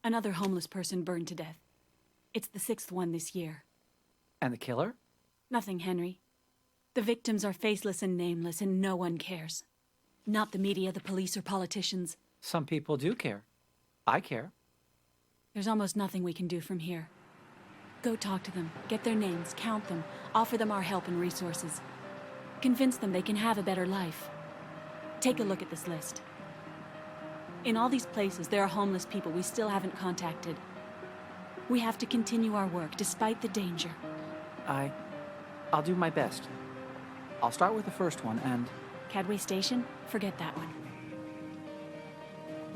Another homeless person burned to death. It's the 6th one this year. And the killer? Nothing, Henry. The victims are faceless and nameless, and no one cares. Not the media, the police, or politicians. Some people do care. I care. There's almost nothing we can do from here. Go talk to them, get their names, count them, offer them our help and resources. Convince them they can have a better life. Take a look at this list. In all these places, there are homeless people we still haven't contacted. We have to continue our work, despite the danger. I'll do my best. I'll start with the first one, and... Cadway Station? Forget that one.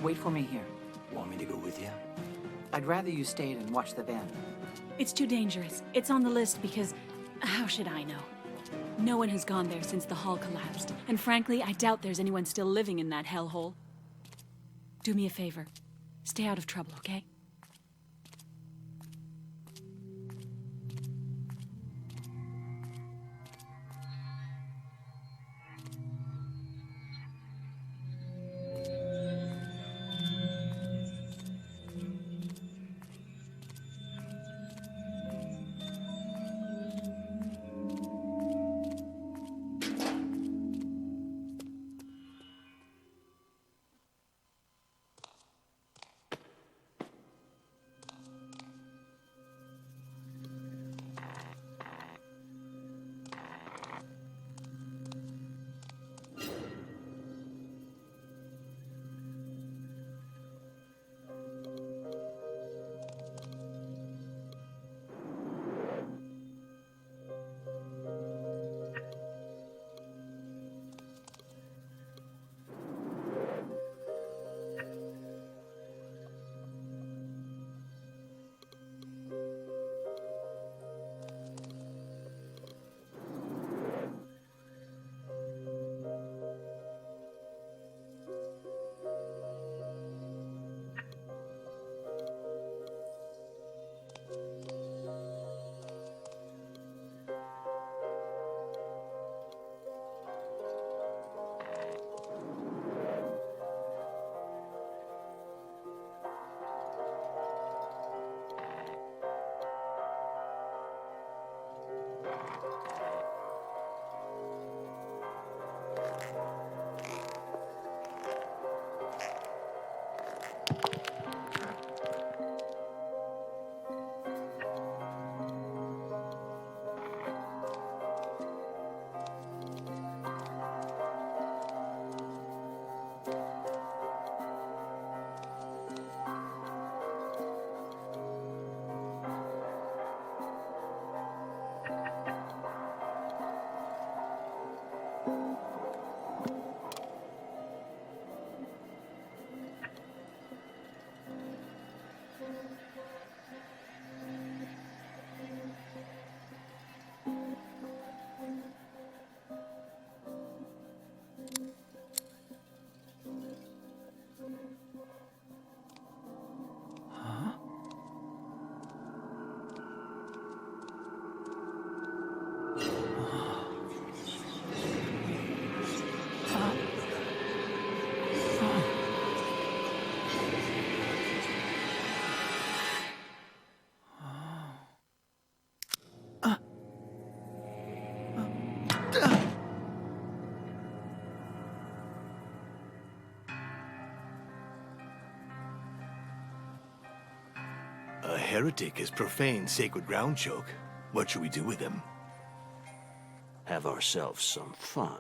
Wait for me here. Want me to go with you? I'd rather you stayed and watched the van. It's too dangerous. It's on the list because... how should I know? No one has gone there since the hall collapsed. And frankly, I doubt there's anyone still living in that hellhole. Do me a favor. Stay out of trouble, okay? A heretic has profaned sacred ground, Choke. What should we do with him? Have ourselves some fun.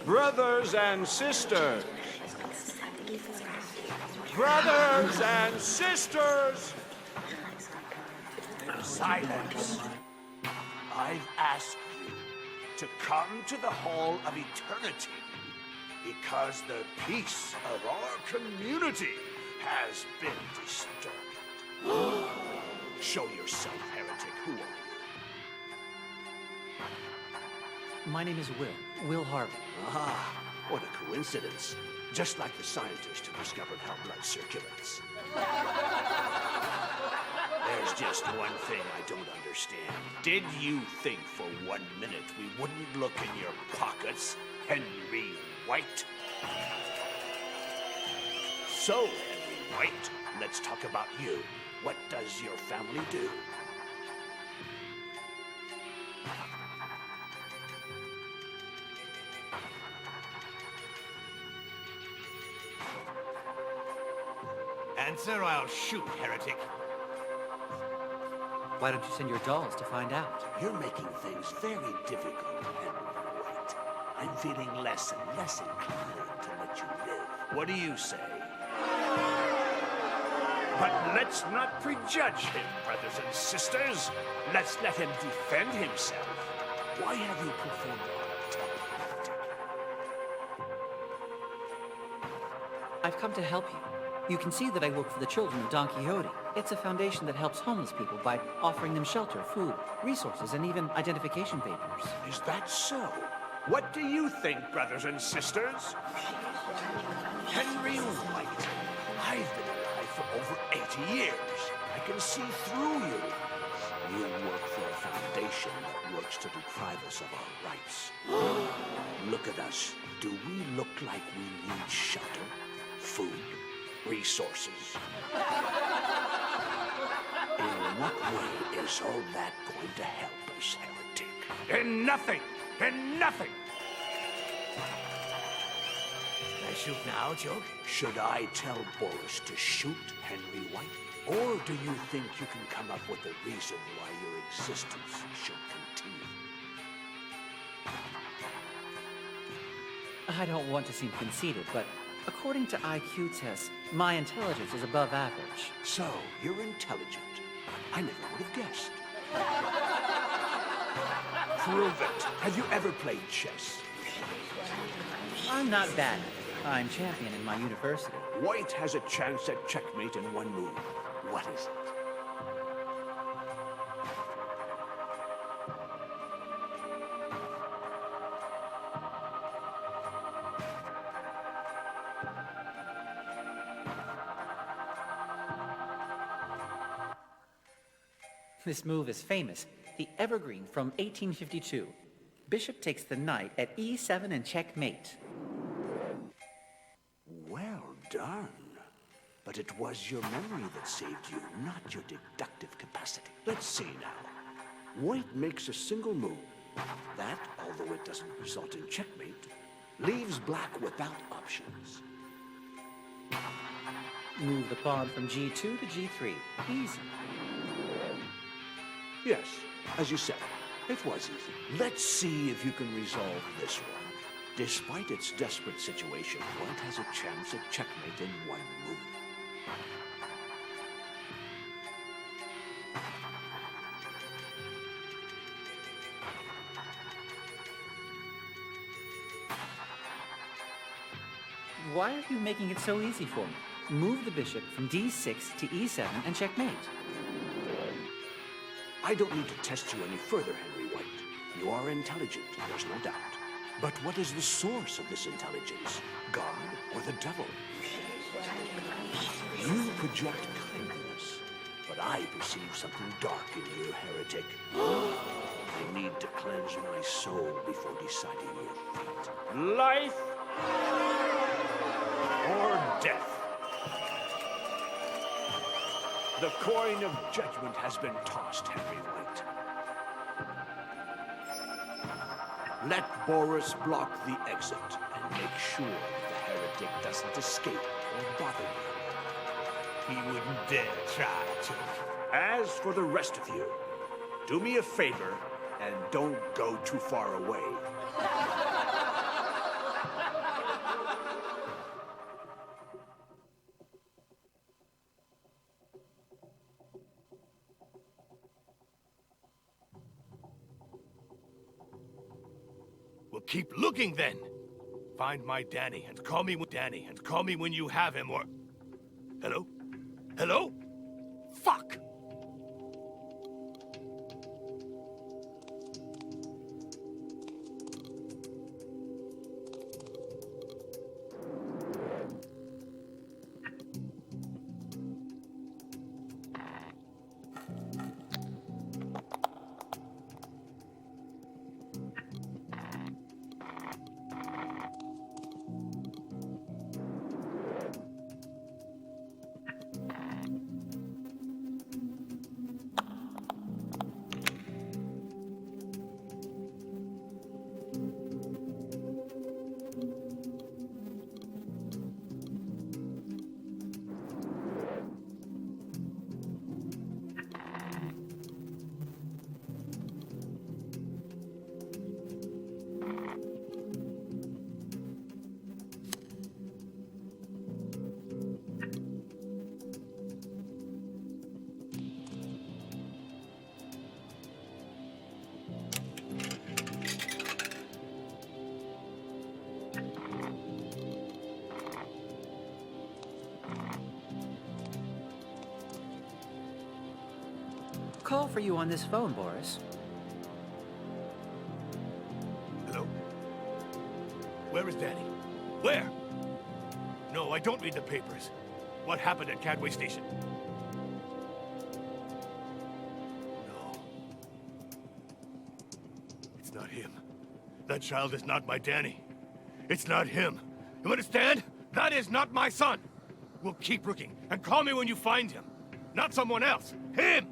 Brothers and sisters! Brothers and sisters! Silence. I've asked you to come to the Hall of Eternity because the peace of our community has been disturbed. Show yourself, heretic. Who are you? My name is Will. Will Harvey. Ah, what a coincidence. Just like the scientist who discovered how blood circulates. There's just one thing I don't understand. Did you think for 1 minute we wouldn't look in your pockets, Henry White? So, Henry White, let's talk about you. What does your family do? Answer, I'll shoot, heretic. Why don't you send your dolls to find out? You're making things very difficult, Henry White. I'm feeling less and less inclined to let you live. What do you say? But let's not prejudge him, brothers and sisters. Let's let him defend himself. Why have you profaned our temple, heretic? I've come to help you. You can see that I work for the children of Don Quixote. It's a foundation that helps homeless people by offering them shelter, food, resources, and even identification papers. Is that so? What do you think, brothers and sisters? Henry White, I've been alive for over 80 years. I can see through you. You work for a foundation that works to deprive us of our rights. Look at us. Do we look like we need shelter, food, resources? In what way is all that going to help us, heretic? In nothing! In nothing! Can I shoot now, Joke? Should I tell Boris to shoot Henry White? Or do you think you can come up with a reason why your existence should continue? I don't want to seem conceited, but according to IQ tests, my intelligence is above average. So, you're intelligent. I never would have guessed. Prove it. Have you ever played chess? I'm not bad. I'm champion in my university. White has a chance at checkmate in one move. What is it? This move is famous. The Evergreen from 1852. Bishop takes the knight at e7 and checkmate. Well done. But it was your memory that saved you, not your deductive capacity. Let's see now. White makes a single move. That, although it doesn't result in checkmate, leaves black without options. Move the pawn from g2 to g3. Easy. Yes, as you said, it was easy. Let's see if you can resolve this one. Despite its desperate situation, White has a chance at checkmate in one move. Why are you making it so easy for me? Move the bishop from d6 to e7 and checkmate. I don't need to test you any further, Henry White. You are intelligent, there's no doubt. But what is the source of this intelligence? God or the devil? You project kindness, but I perceive something dark in you, heretic. I need to cleanse my soul before deciding your fate. Life or death. The coin of judgment has been tossed, Henry White. Let Boris block the exit and make sure the heretic doesn't escape or bother you. He wouldn't dare try to. As for the rest of you, do me a favor and don't go too far away. Well, keep looking then. Find my Danny and call me when you have him or... Hello? Hello? Fuck! call for you on this phone, Boris. Hello? Where is Danny? Where? No, I don't read the papers. What happened at Cadway Station? No. It's not him. That child is not my Danny. It's not him. You understand? That is not my son. We'll keep looking, and call me when you find him. Not someone else. Him!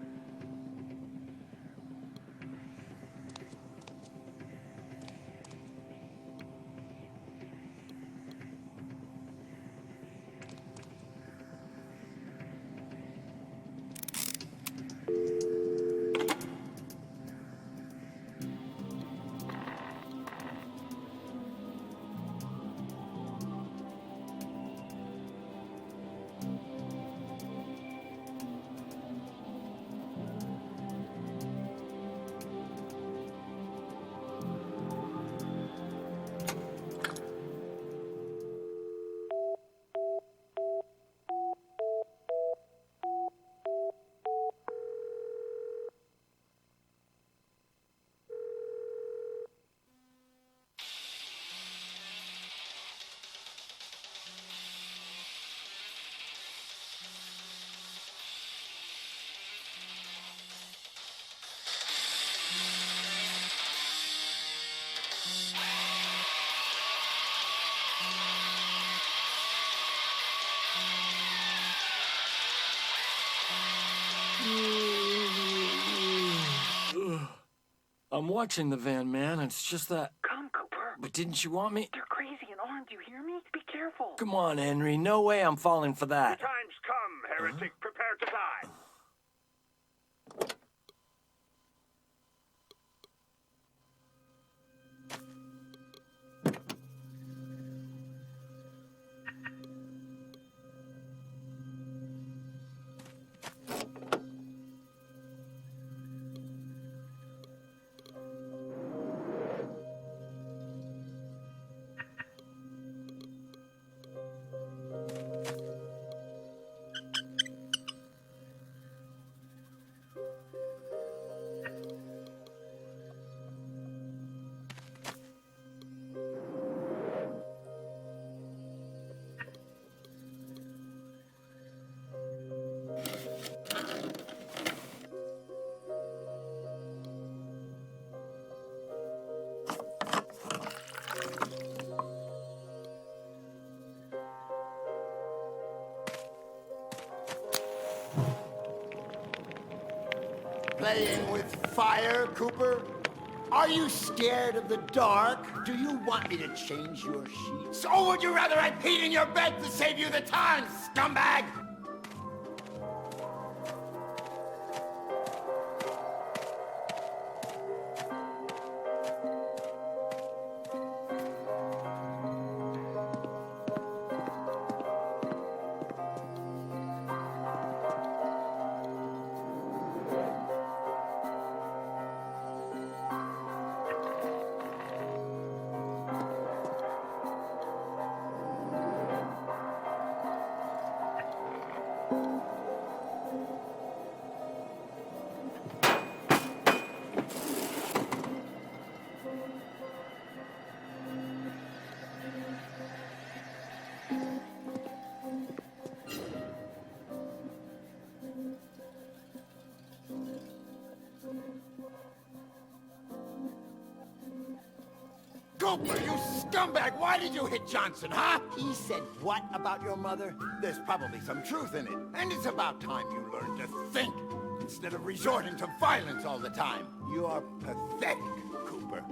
I'm watching the van, man. It's just that... Come, Cooper. But didn't you want me? They're crazy and armed, you hear me? Be careful. Come on, Henry. No way I'm falling for that. The time's come, heretic. Prepare to die. Playing with fire, Cooper? Are you scared of the dark? Do you want me to change your sheets? Or would you rather I peed in your bed to save you the time, scumbag? Cooper, you scumbag! Why did you hit Johnson, huh? He said what about your mother? There's probably some truth in it. And it's about time you learned to think, instead of resorting to violence all the time. You're pathetic, Cooper.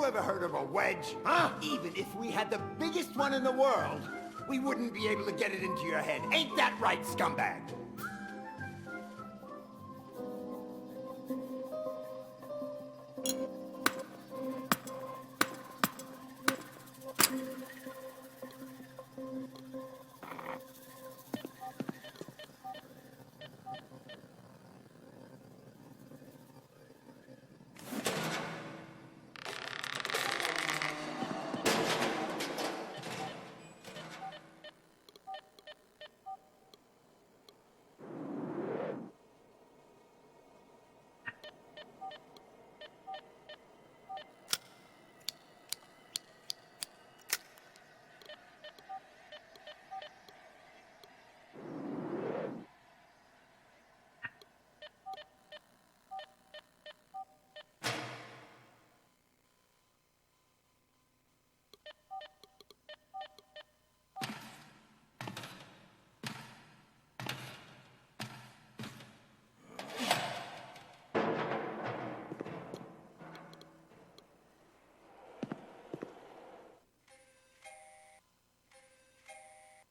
ever heard of a wedge, huh? Even if we had the biggest one in the world, we wouldn't be able to get it into your head. Ain't that right, scumbag?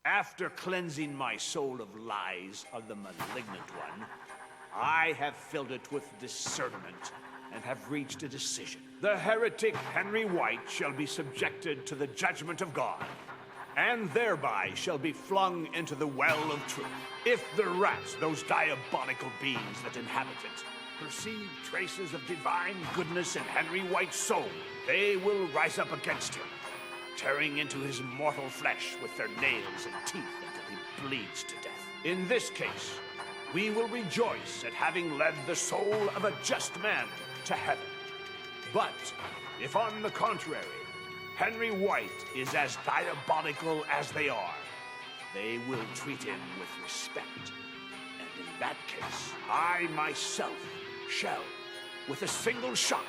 After cleansing my soul of lies of the malignant one, I have filled it with discernment and have reached a decision. The heretic Henry White shall be subjected to the judgment of God, and thereby shall be flung into the well of truth. If the rats, those diabolical beings that inhabit it, perceive traces of divine goodness in Henry White's soul, they will rise up against him, tearing into his mortal flesh with their nails and teeth until he bleeds to death. In this case, we will rejoice at having led the soul of a just man to heaven. But if on the contrary, Henry White is as diabolical as they are, they will treat him with respect. And in that case, I myself shall, with a single shot,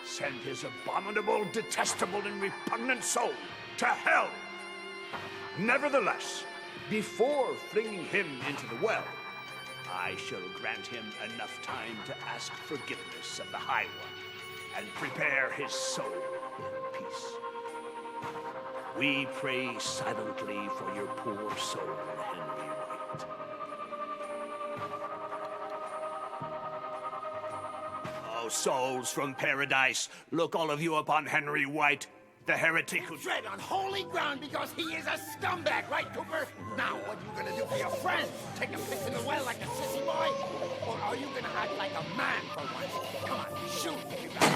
send his abominable, detestable, and repugnant soul to hell. Nevertheless, before flinging him into the well, I shall grant him enough time to ask forgiveness of the High One and prepare his soul in peace. We pray silently for your poor soul, Henry White. Oh, souls from paradise, look all of you upon Henry White, the heretic who... Tread on holy ground because he is a scumbag, right, Cooper? Now, what are you gonna do for your friend? Take a piss in the well like a sissy boy? Or are you gonna act like a man for once? Come on, shoot, you guys.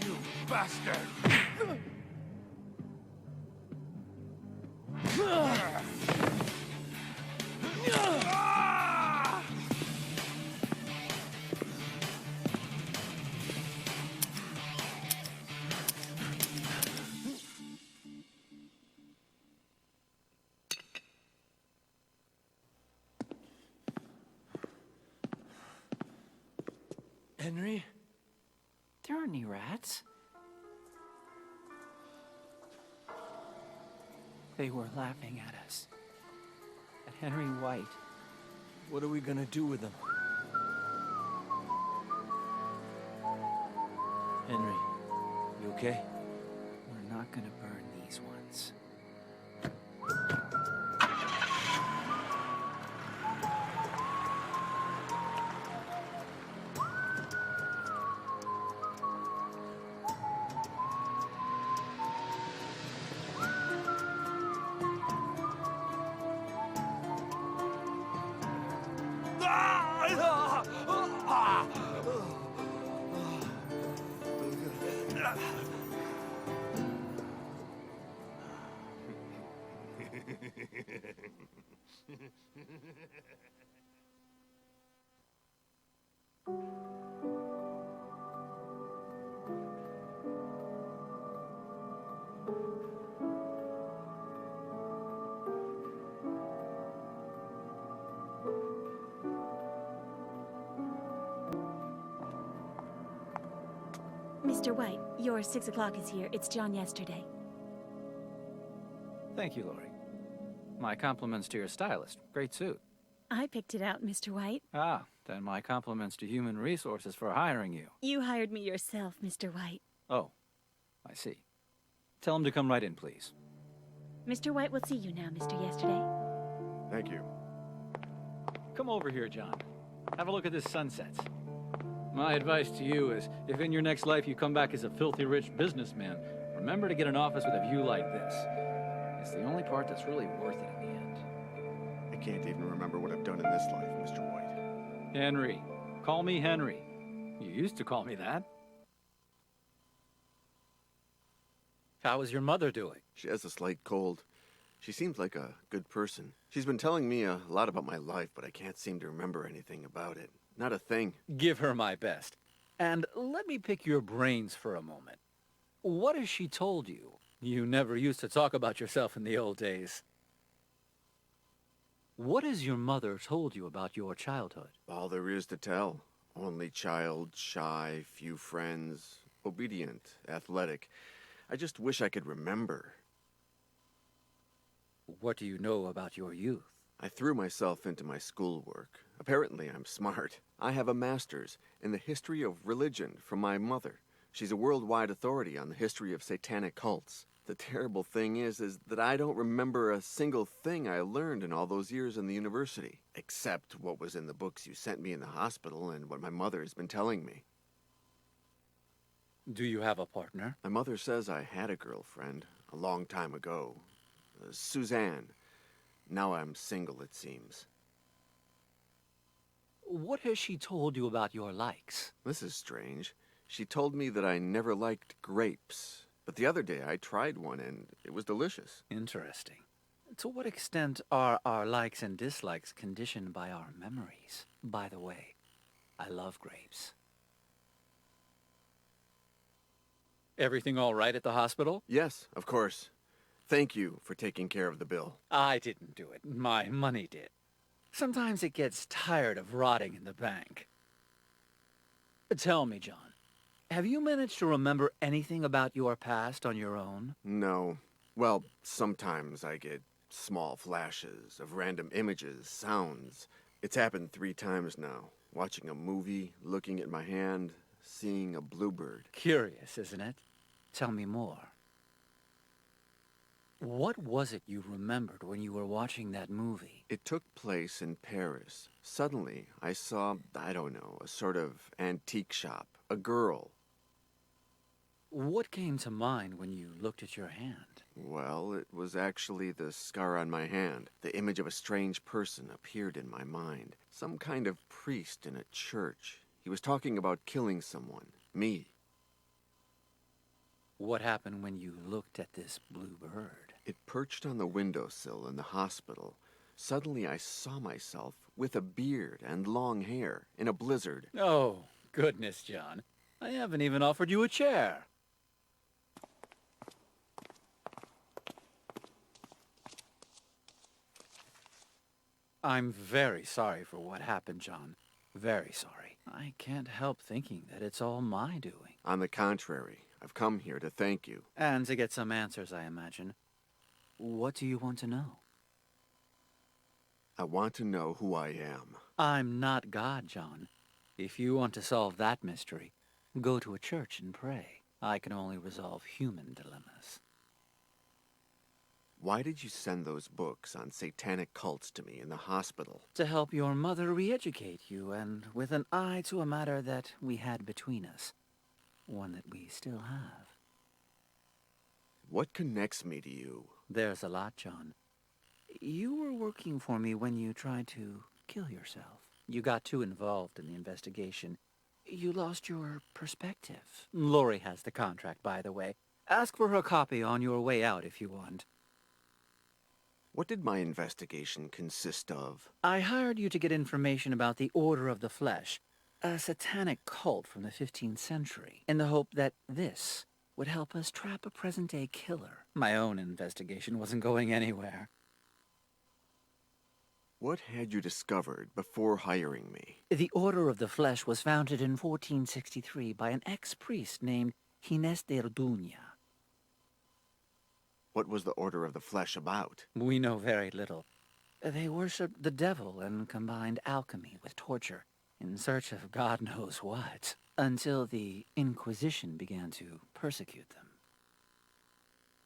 You bastard! Henry? There aren't any rats. They were laughing at us. At Henry White. What are we gonna do with them? Henry, you okay? We're not gonna burn these ones. Mr. White, your 6 o'clock is here. It's John yesterday. Thank you, Lori. My compliments to your stylist. Great suit. I picked it out, Mr. White. Ah, then my compliments to Human Resources for hiring you. You hired me yourself, Mr. White. Oh, I see. Tell him to come right in, please. Mr. White will see you now, Mr. Yesterday. Thank you. Come over here, John. Have a look at this sunset. My advice to you is, if in your next life you come back as a filthy rich businessman, remember to get an office with a view like this. It's the only part that's really worth it in the end. I can't even remember what I've done in this life, Mr. White. Henry. Call me Henry. You used to call me that. How is your mother doing? She has a slight cold. She seems like a good person. She's been telling me a lot about my life, but I can't seem to remember anything about it. Not a thing. Give her my best. And let me pick your brains for a moment. What has she told you? You never used to talk about yourself in the old days. What has your mother told you about your childhood? All there is to tell. Only child, shy, few friends, obedient, athletic. I just wish I could remember. What do you know about your youth? I threw myself into my schoolwork. Apparently I'm smart. I have a master's in the history of religion from my mother. She's a worldwide authority on the history of satanic cults. The terrible thing is that I don't remember a single thing I learned in all those years in the university, except what was in the books you sent me in the hospital and what my mother has been telling me. Do you have a partner? My mother says I had a girlfriend a long time ago. Suzanne. Now I'm single, it seems. What has she told you about your likes? This is strange. She told me that I never liked grapes. But the other day I tried one and it was delicious. Interesting. To what extent are our likes and dislikes conditioned by our memories? By the way, I love grapes. Everything all right at the hospital? Yes, of course. Thank you for taking care of the bill. I didn't do it. My money did. Sometimes it gets tired of rotting in the bank. Tell me, John, have you managed to remember anything about your past on your own? No. Well, sometimes I get small flashes of random images, sounds. It's happened 3 times now. Watching a movie, looking at my hand, seeing a bluebird. Curious, isn't it? Tell me more. What was it you remembered when you were watching that movie? It took place in Paris. Suddenly, I saw, I don't know, a sort of antique shop. A girl. What came to mind when you looked at your hand? Well, it was actually the scar on my hand. The image of a strange person appeared in my mind. Some kind of priest in a church. He was talking about killing someone. Me. What happened when you looked at this blue bird? It perched on the windowsill in the hospital. Suddenly I saw myself with a beard and long hair in a blizzard. Oh, goodness, John. I haven't even offered you a chair. I'm very sorry for what happened, John. Very sorry. I can't help thinking that it's all my doing. On the contrary, I've come here to thank you. And to get some answers, I imagine. What do you want to know? I want to know who I am. I'm not God, John. If you want to solve that mystery, go to a church and pray. I can only resolve human dilemmas. Why did you send those books on satanic cults to me in the hospital? To help your mother re-educate you, and with an eye to a matter that we had between us. One that we still have. What connects me to you? There's a lot, John. You were working for me when you tried to kill yourself. You got too involved in the investigation. You lost your perspective. Lori has the contract, by the way. Ask for her copy on your way out if you want. What did my investigation consist of? I hired you to get information about the Order of the Flesh, a satanic cult from the 15th century, in the hope that this would help us trap a present-day killer. My own investigation wasn't going anywhere. What had you discovered before hiring me? The Order of the Flesh was founded in 1463 by an ex-priest named Ginés de Orduña. What was the Order of the Flesh about? We know very little. They worshipped the devil and combined alchemy with torture in search of God knows what, until the Inquisition began to persecute them.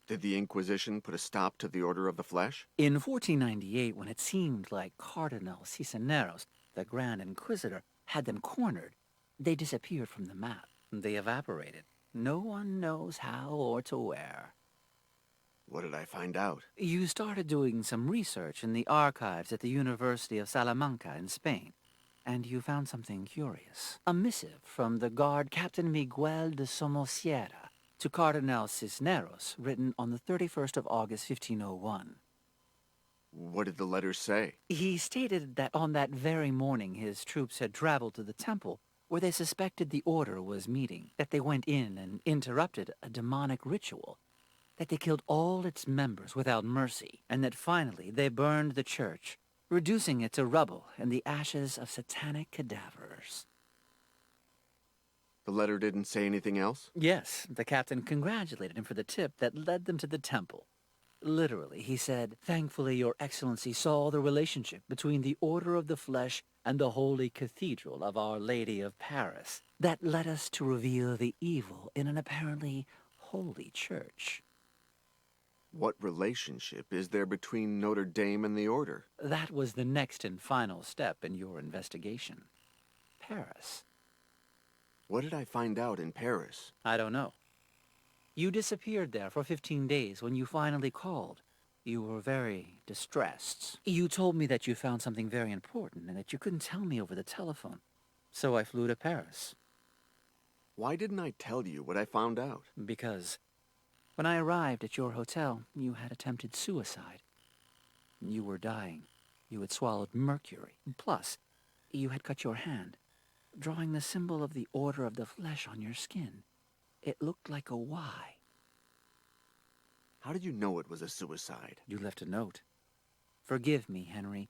Did the Inquisition put a stop to the Order of the Flesh? In 1498, when it seemed like Cardinal Cisneros, the Grand Inquisitor, had them cornered, they disappeared from the map. They evaporated. No one knows how or to where. What did I find out? You started doing some research in the archives at the University of Salamanca in Spain, and you found something curious. A missive from the guard Captain Miguel de Somosierra to Cardinal Cisneros, written on the 31st of August, 1501. What did the letter say? He stated that on that very morning his troops had traveled to the temple where they suspected the Order was meeting, that they went in and interrupted a demonic ritual, that they killed all its members without mercy, and that finally they burned the church, reducing it to rubble and the ashes of satanic cadavers. The letter didn't say anything else? Yes, the captain congratulated him for the tip that led them to the temple. Literally, he said, "Thankfully, Your Excellency saw the relationship between the Order of the Flesh and the Holy Cathedral of Our Lady of Paris. That led us to reveal the evil in an apparently holy church." What relationship is there between Notre Dame and the Order? That was the next and final step in your investigation. Paris. What did I find out in Paris? I don't know. You disappeared there for 15 days. When you finally called, you were very distressed. You told me that you found something very important and that you couldn't tell me over the telephone. So I flew to Paris. Why didn't I tell you what I found out? Because when I arrived at your hotel, you had attempted suicide. You were dying. You had swallowed mercury. Plus, you had cut your hand, drawing the symbol of the Order of the Flesh on your skin. It looked like a Y. How did you know it was a suicide? You left a note. Forgive me, Henry,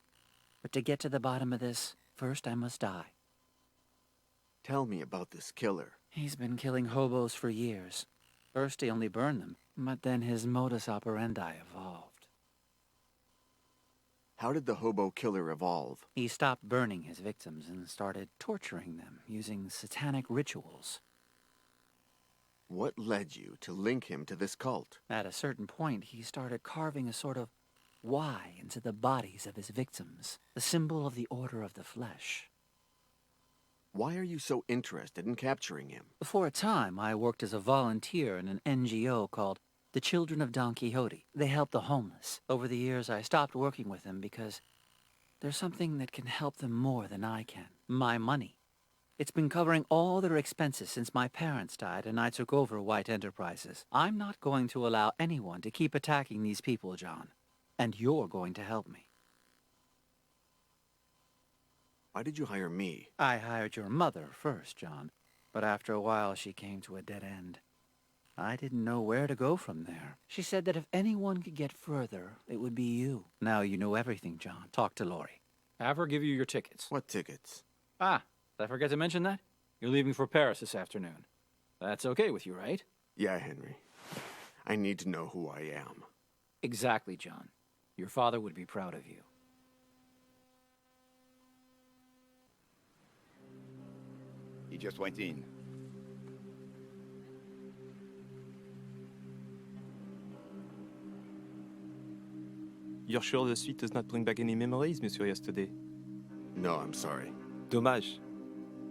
but to get to the bottom of this, first I must die. Tell me about this killer. He's been killing hobos for years. First he only burned them, but then his modus operandi evolved. How did the hobo killer evolve? He stopped burning his victims and started torturing them using satanic rituals. What led you to link him to this cult? At a certain point, he started carving a sort of Y into the bodies of his victims, the symbol of the Order of the Flesh. Why are you so interested in capturing him? For a time, I worked as a volunteer in an NGO called the Children of Don Quixote. They help the homeless. Over the years, I stopped working with them because there's something that can help them more than I can. My money. It's been covering all their expenses since my parents died and I took over White Enterprises. I'm not going to allow anyone to keep attacking these people, John. And you're going to help me. Why did you hire me? I hired your mother first, John. But after a while, she came to a dead end. I didn't know where to go from there. She said that if anyone could get further, it would be you. Now you know everything, John. Talk to Lori. Have her give you your tickets. What tickets? Ah, did I forget to mention that? You're leaving for Paris this afternoon. That's okay with you, right? Yeah, Henry. I need to know who I am. Exactly, John. Your father would be proud of you. He just went in. You're sure the suite does not bring back any memories, Monsieur Yesterday? No, I'm sorry. Dommage.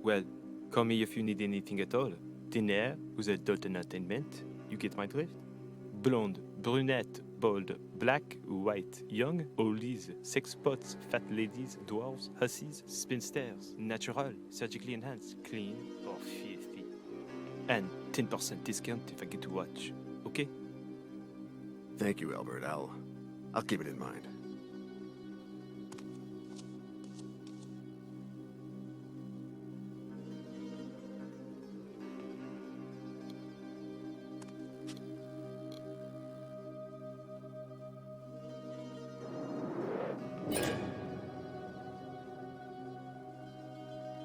Well, call me if you need anything at all. Dinner with adult entertainment. You get my drift? Blonde, brunette, bald, black, white, young, oldies, sex spots, fat ladies, dwarves, hussies, spinsters, natural, surgically enhanced, clean, or filthy. And 10% discount if I get to watch. Okay? Thank you, Albert. I'll keep it in mind.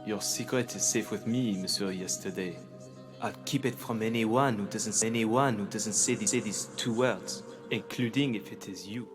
Your secret is safe with me, Monsieur Yesterday. I'll keep it from anyone who doesn't say these two words, including if it is you.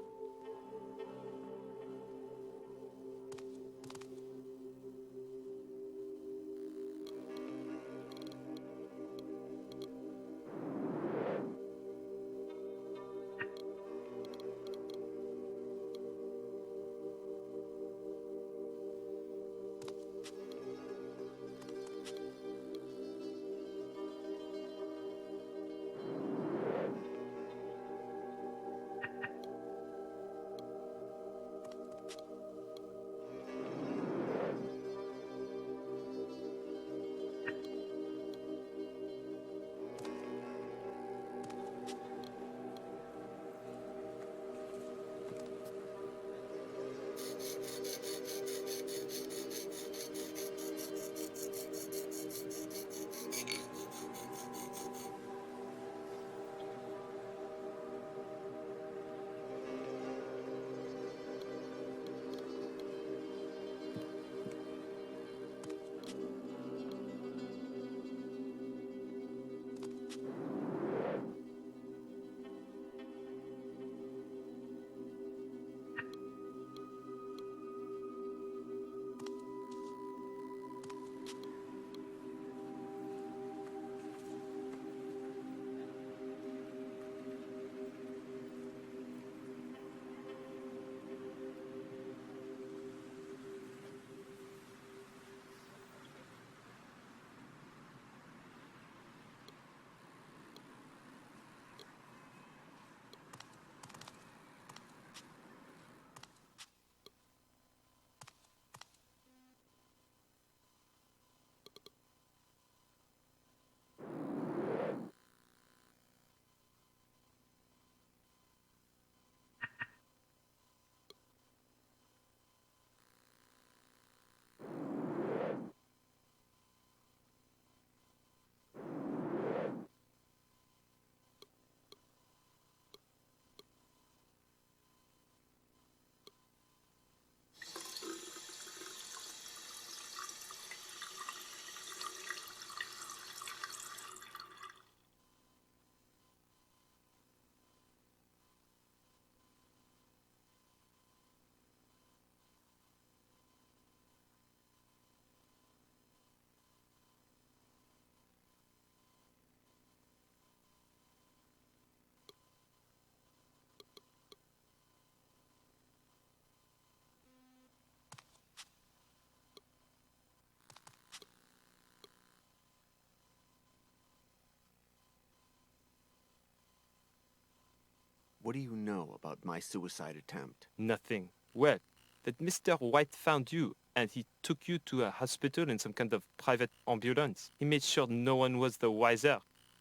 What do you know about my suicide attempt? Nothing. Well, that Mr. White found you, and he took you to a hospital in some kind of private ambulance. He made sure no one was the wiser.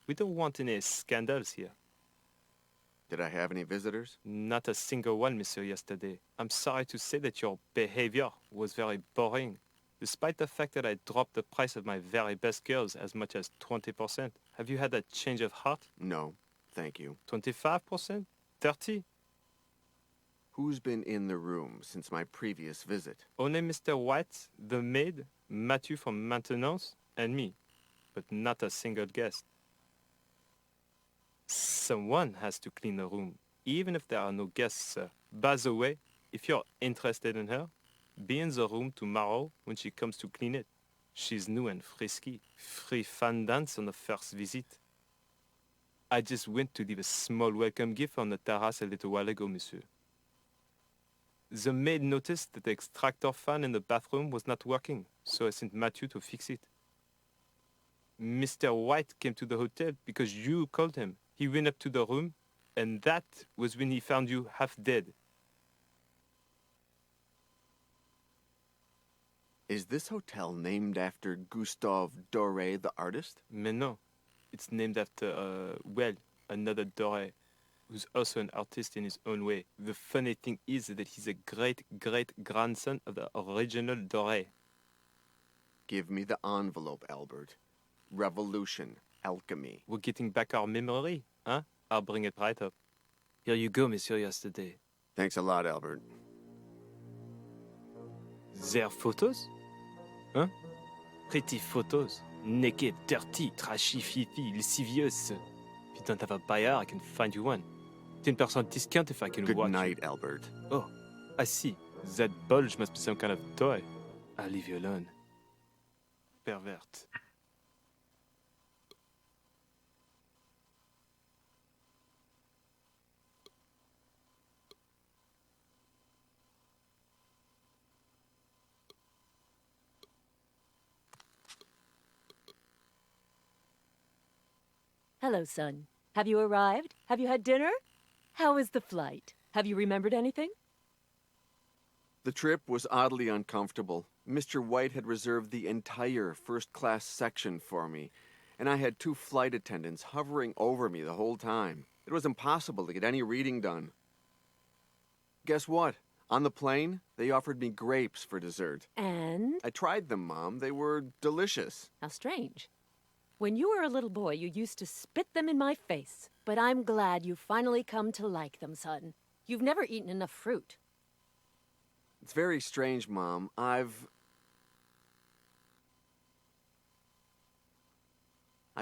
We don't want any scandals here. Did I have any visitors? Not a single one, Monsieur Yesterday. I'm sorry to say that your behavior was very boring. Despite the fact that I dropped the price of my very best girls as much as 20%. Have you had a change of heart? No, thank you. 25%? 30? Who's been in the room since my previous visit? Only Mr. White, the maid, Mathieu from maintenance, and me. But not a single guest. Someone has to clean the room, even if there are no guests, sir. By the way, if you're interested in her, be in the room tomorrow when she comes to clean it. She's new and frisky. Free fun dance on the first visit. I just went to leave a small welcome gift on the terrace a little while ago, monsieur. The maid noticed that the extractor fan in the bathroom was not working, so I sent Mathieu to fix it. Mr. White came to the hotel because you called him. He went up to the room, and that was when he found you half dead. Is this hotel named after Gustave Doré, the artist? Mais non. It's named after, well, another Doré, who's also an artist in his own way. The funny thing is that he's a great-great-grandson of the original Doré. Give me the envelope, Albert. Revolution, alchemy. We're getting back our memory, huh? I'll bring it right up. Here you go, Monsieur Yesterday. Thanks a lot, Albert. Their photos? Huh? Pretty photos. Naked, dirty, trashy, fifi, lascivious. If you don't have a buyer, I can find you one. 10% discount if I can Good watch night, you. Albert. Oh, I see. That bulge must be some kind of toy. I'll leave you alone. Pervert. Hello, son. Have you arrived? Have you had dinner? How was the flight? Have you remembered anything? The trip was oddly uncomfortable. Mr. White had reserved the entire first-class section for me, and I had 2 flight attendants hovering over me the whole time. It was impossible to get any reading done. Guess what? On the plane, they offered me grapes for dessert. And? I tried them, Mom. They were delicious. How strange. When you were a little boy, you used to spit them in my face. But I'm glad you've finally come to like them, son. You've never eaten enough fruit. It's very strange, Mom. I've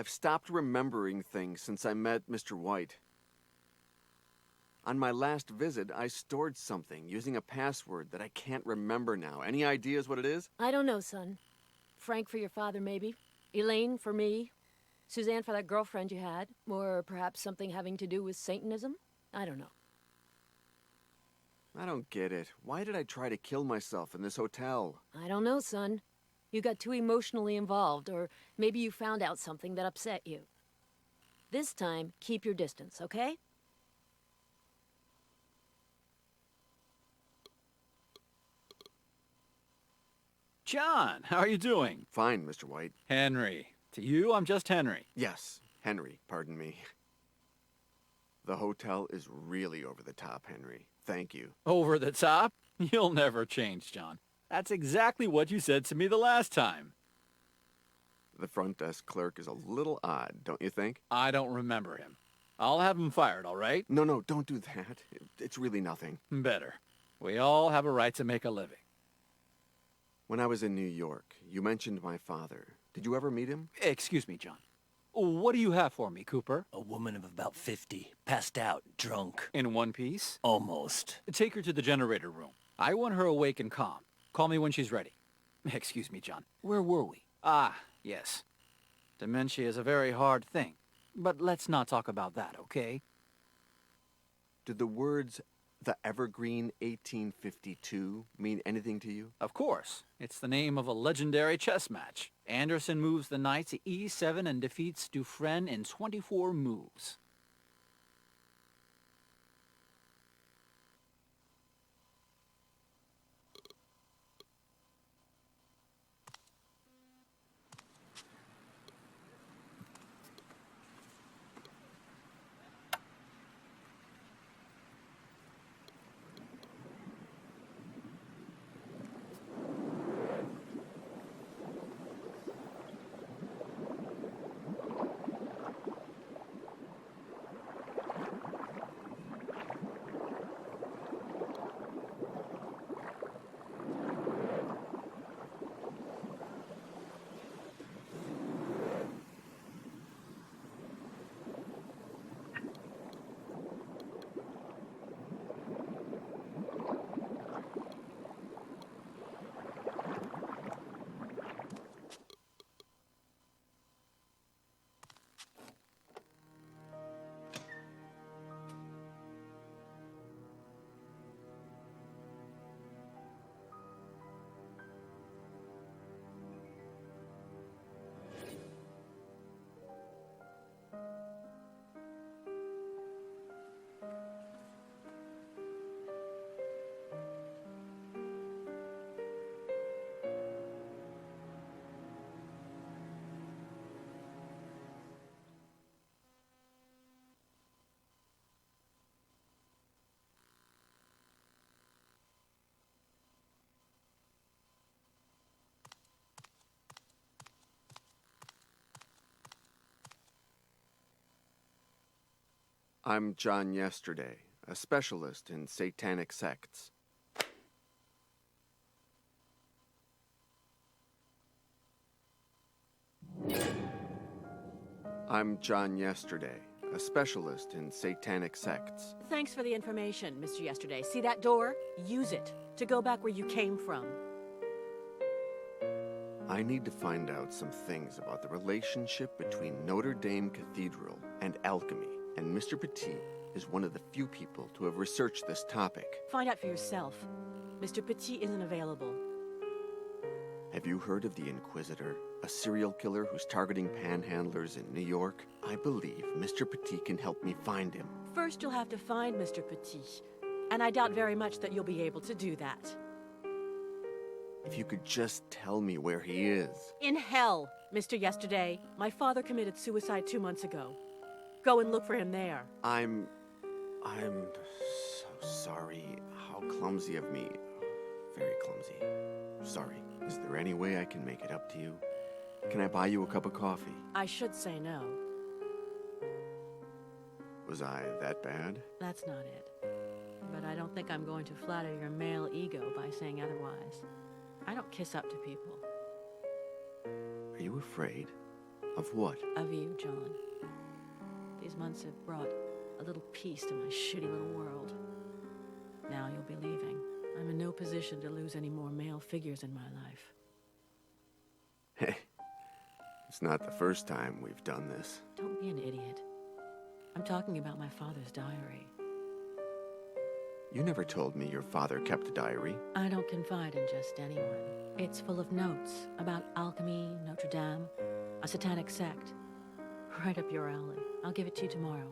stopped remembering things since I met Mr. White. On my last visit, I stored something using a password that I can't remember now. Any ideas what it is? I don't know, son. Frank for your father, maybe. Elaine for me. Suzanne for that girlfriend you had. Or perhaps something having to do with Satanism? I don't know. I don't get it. Why did I try to kill myself in this hotel? I don't know, son. You got too emotionally involved, or maybe you found out something that upset you. This time, keep your distance, okay? John, how are you doing? Fine, Mr. White. Henry. To you, I'm just Henry. Yes, Henry, pardon me. The hotel is really over the top, Henry. Thank you. Over the top? You'll never change, John. That's exactly what you said to me the last time. The front desk clerk is a little odd, don't you think? I don't remember him. I'll have him fired, all right? No, don't do that. It's really nothing. Better. We all have a right to make a living. When I was in New York, you mentioned my father. Did you ever meet him? Excuse me, John. What do you have for me, Cooper? A woman of about 50, passed out, drunk. In one piece? Almost. Take her to the generator room. I want her awake and calm. Call me when she's ready. Excuse me, John. Where were we? Ah, yes. Dementia is a very hard thing. But let's not talk about that, okay? Did the words "The Evergreen 1852" mean anything to you? Of course. It's the name of a legendary chess match. Anderson moves the knight to e7 and defeats Dufresne in 24 moves. I'm John Yesterday, a specialist in satanic sects. I'm John Yesterday, a specialist in satanic sects. Thanks for the information, Mr. Yesterday. See that door? Use it to go back where you came from. I need to find out some things about the relationship between Notre Dame Cathedral and alchemy, and Mr. Petit is one of the few people to have researched this topic. Find out for yourself. Mr. Petit isn't available. Have you heard of the Inquisitor, a serial killer who's targeting panhandlers in New York? I believe Mr. Petit can help me find him. First, you'll have to find Mr. Petit, and I doubt very much that you'll be able to do that. If you could just tell me where he is. In hell, Mr. Yesterday. My father committed suicide 2 months ago. Go and look for him there. I'm so sorry. How clumsy of me. Very clumsy. Sorry. Is there any way I can make it up to you? Can I buy you a cup of coffee? I should say no. Was I that bad? That's not it. But I don't think I'm going to flatter your male ego by saying otherwise. I don't kiss up to people. Are you afraid? Of what? Of you, John. These months have brought a little peace to my shitty little world. Now you'll be leaving. I'm in no position to lose any more male figures in my life. Hey, it's not the first time we've done this. Don't be an idiot. I'm talking about my father's diary. You never told me your father kept a diary. I don't confide in just anyone. It's full of notes about alchemy, Notre Dame, a satanic sect. Right up your alley. I'll give it to you tomorrow,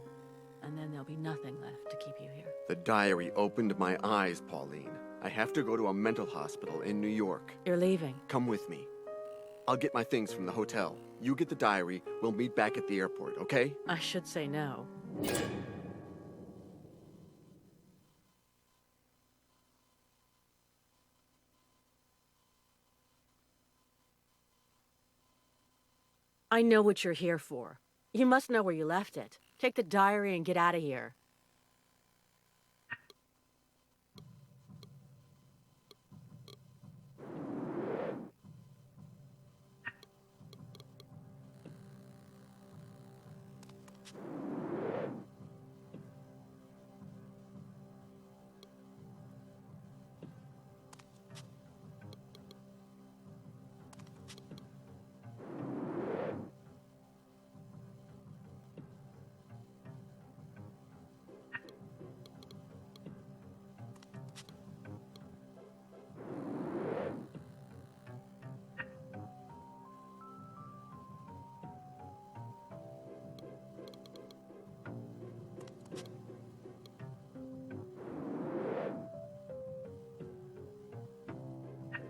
and then there'll be nothing left to keep you here. The diary opened my eyes, Pauline. I have to go to a mental hospital in New York. You're leaving. Come with me. I'll get my things from the hotel. You get the diary. We'll meet back at the airport, okay? I should say no. I know what you're here for. You must know where you left it. Take the diary and get out of here.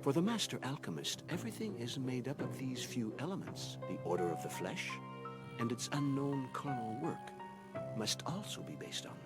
For the master alchemist, everything is made up of these few elements. The order of the flesh and its unknown carnal work must also be based on them.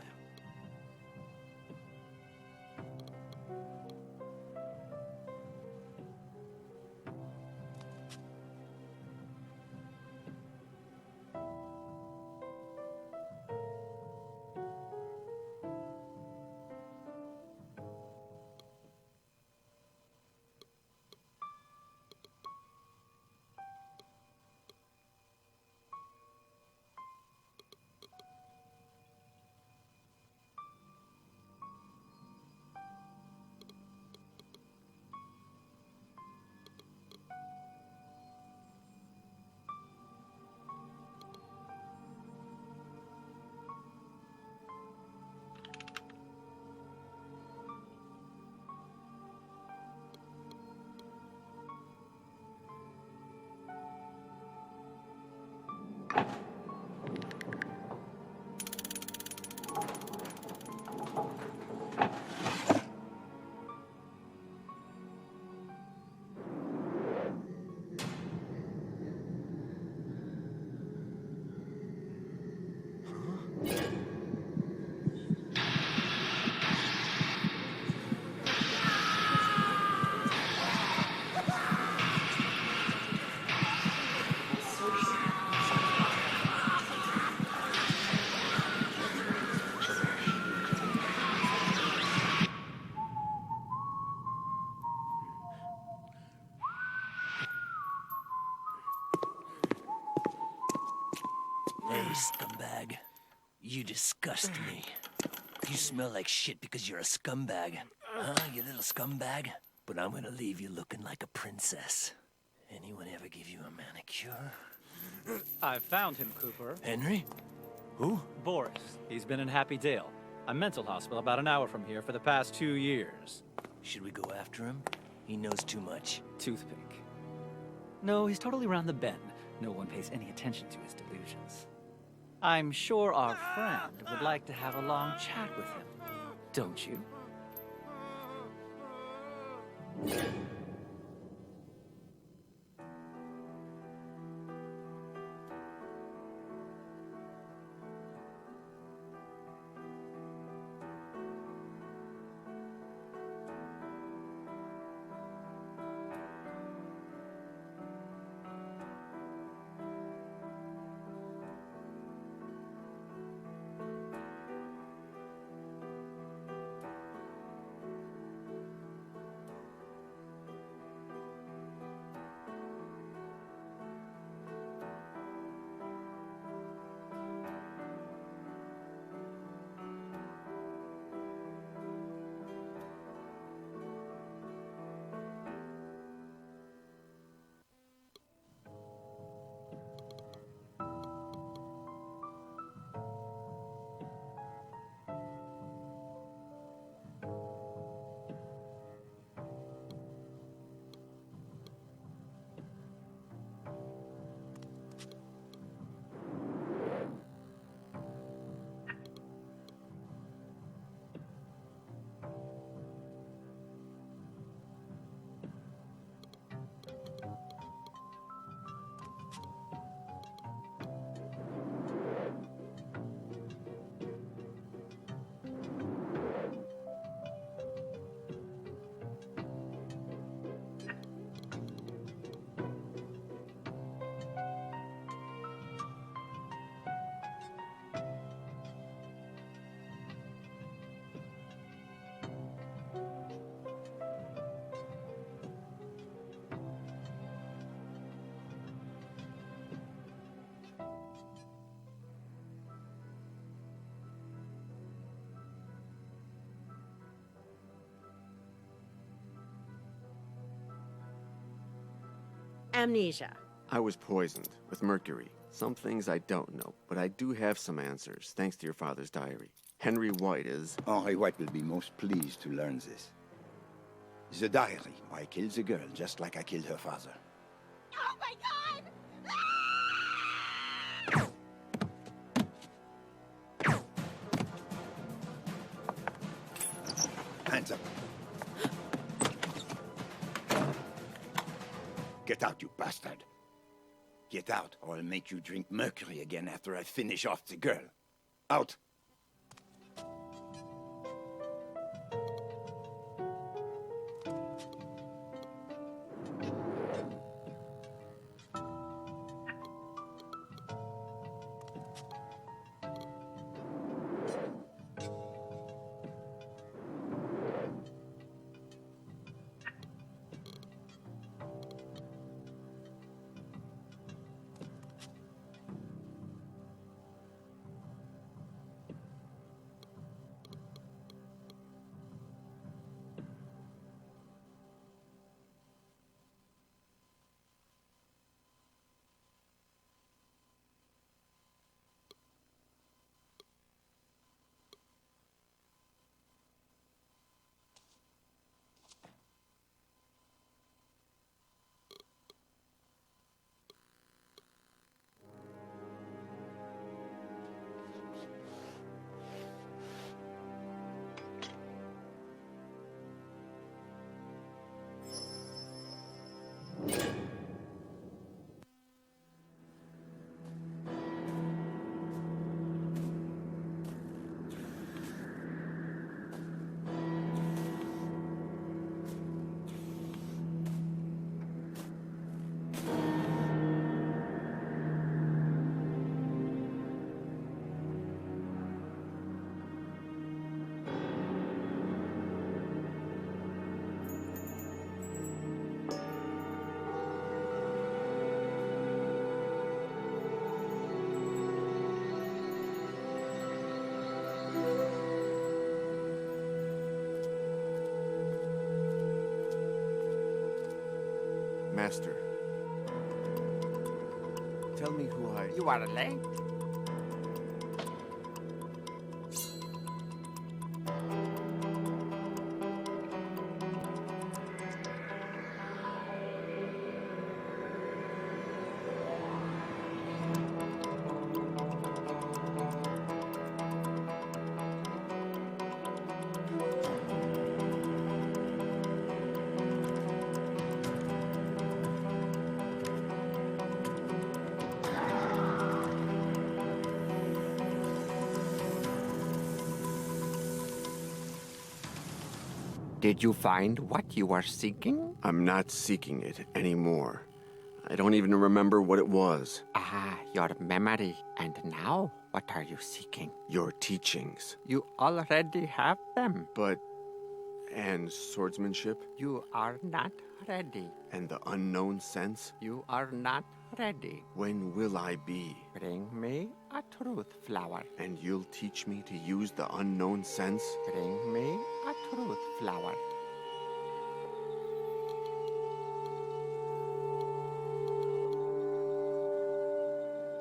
scumbag. You disgust me. You smell like shit because you're a scumbag. Huh, you little scumbag? But I'm gonna leave you looking like a princess. Anyone ever give you a manicure? I found him, Cooper. Henry? Who? Boris. He's been in Happy Dale, a mental hospital about an hour from here for the past 2 years. Should we go after him? He knows too much. Toothpick. No, he's totally round the bend. No one pays any attention to his delusions. I'm sure our friend would like to have a long chat with him. Don't you? Amnesia. I was poisoned with mercury. Some things I don't know, but I do have some answers, thanks to your father's diary. Henry White is... Henry White will be most pleased to learn this. The diary. I killed the girl just like I killed her father. Oh my God! Hands up. Get out, you bastard. Get out, or I'll make you drink mercury again after I finish off the girl. Out. Master. Tell me who I... You are late. Did you find what you were seeking? I'm not seeking it anymore. I don't even remember what it was. Ah, your memory. And now, what are you seeking? Your teachings. You already have them. But... and swordsmanship? You are not ready. And the unknown sense? You are not ready. When will I be? Bring me a truth flower. And you'll teach me to use the unknown sense? Bring me a truth flower.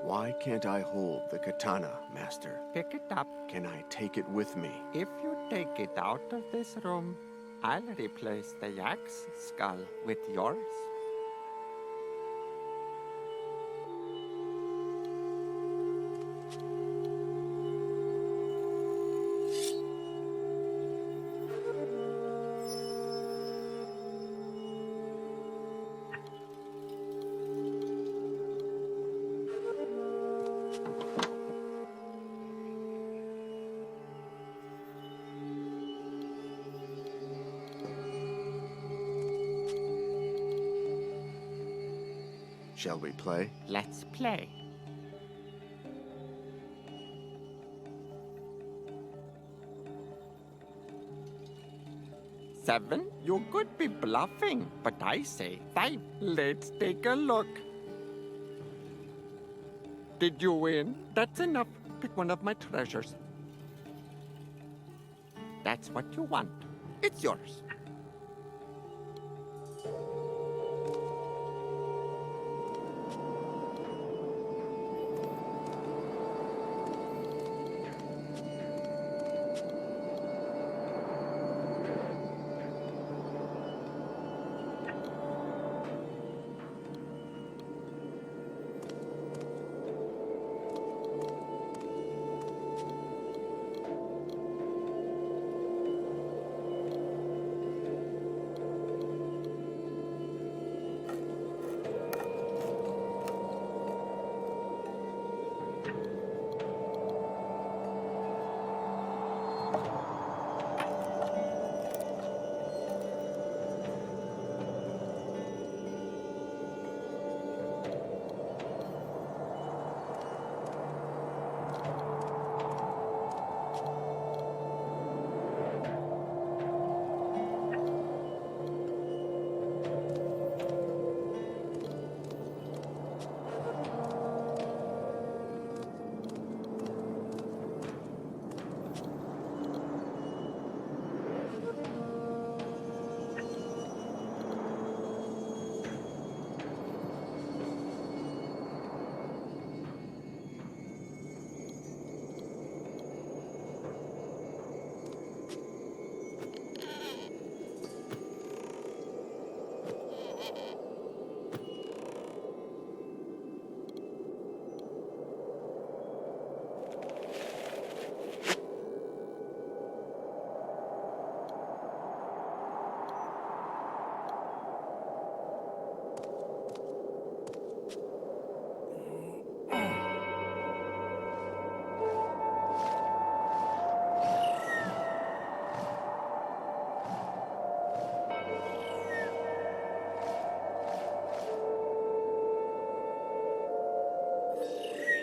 Why can't I hold the katana, Master? Pick it up. Can I take it with me? If you take it out of this room, I'll replace the yak's skull with yours. Shall we play? Let's play. Seven? You could be bluffing, but I say 5. Let's take a look. Did you win? That's enough. Pick one of my treasures. That's what you want. It's yours.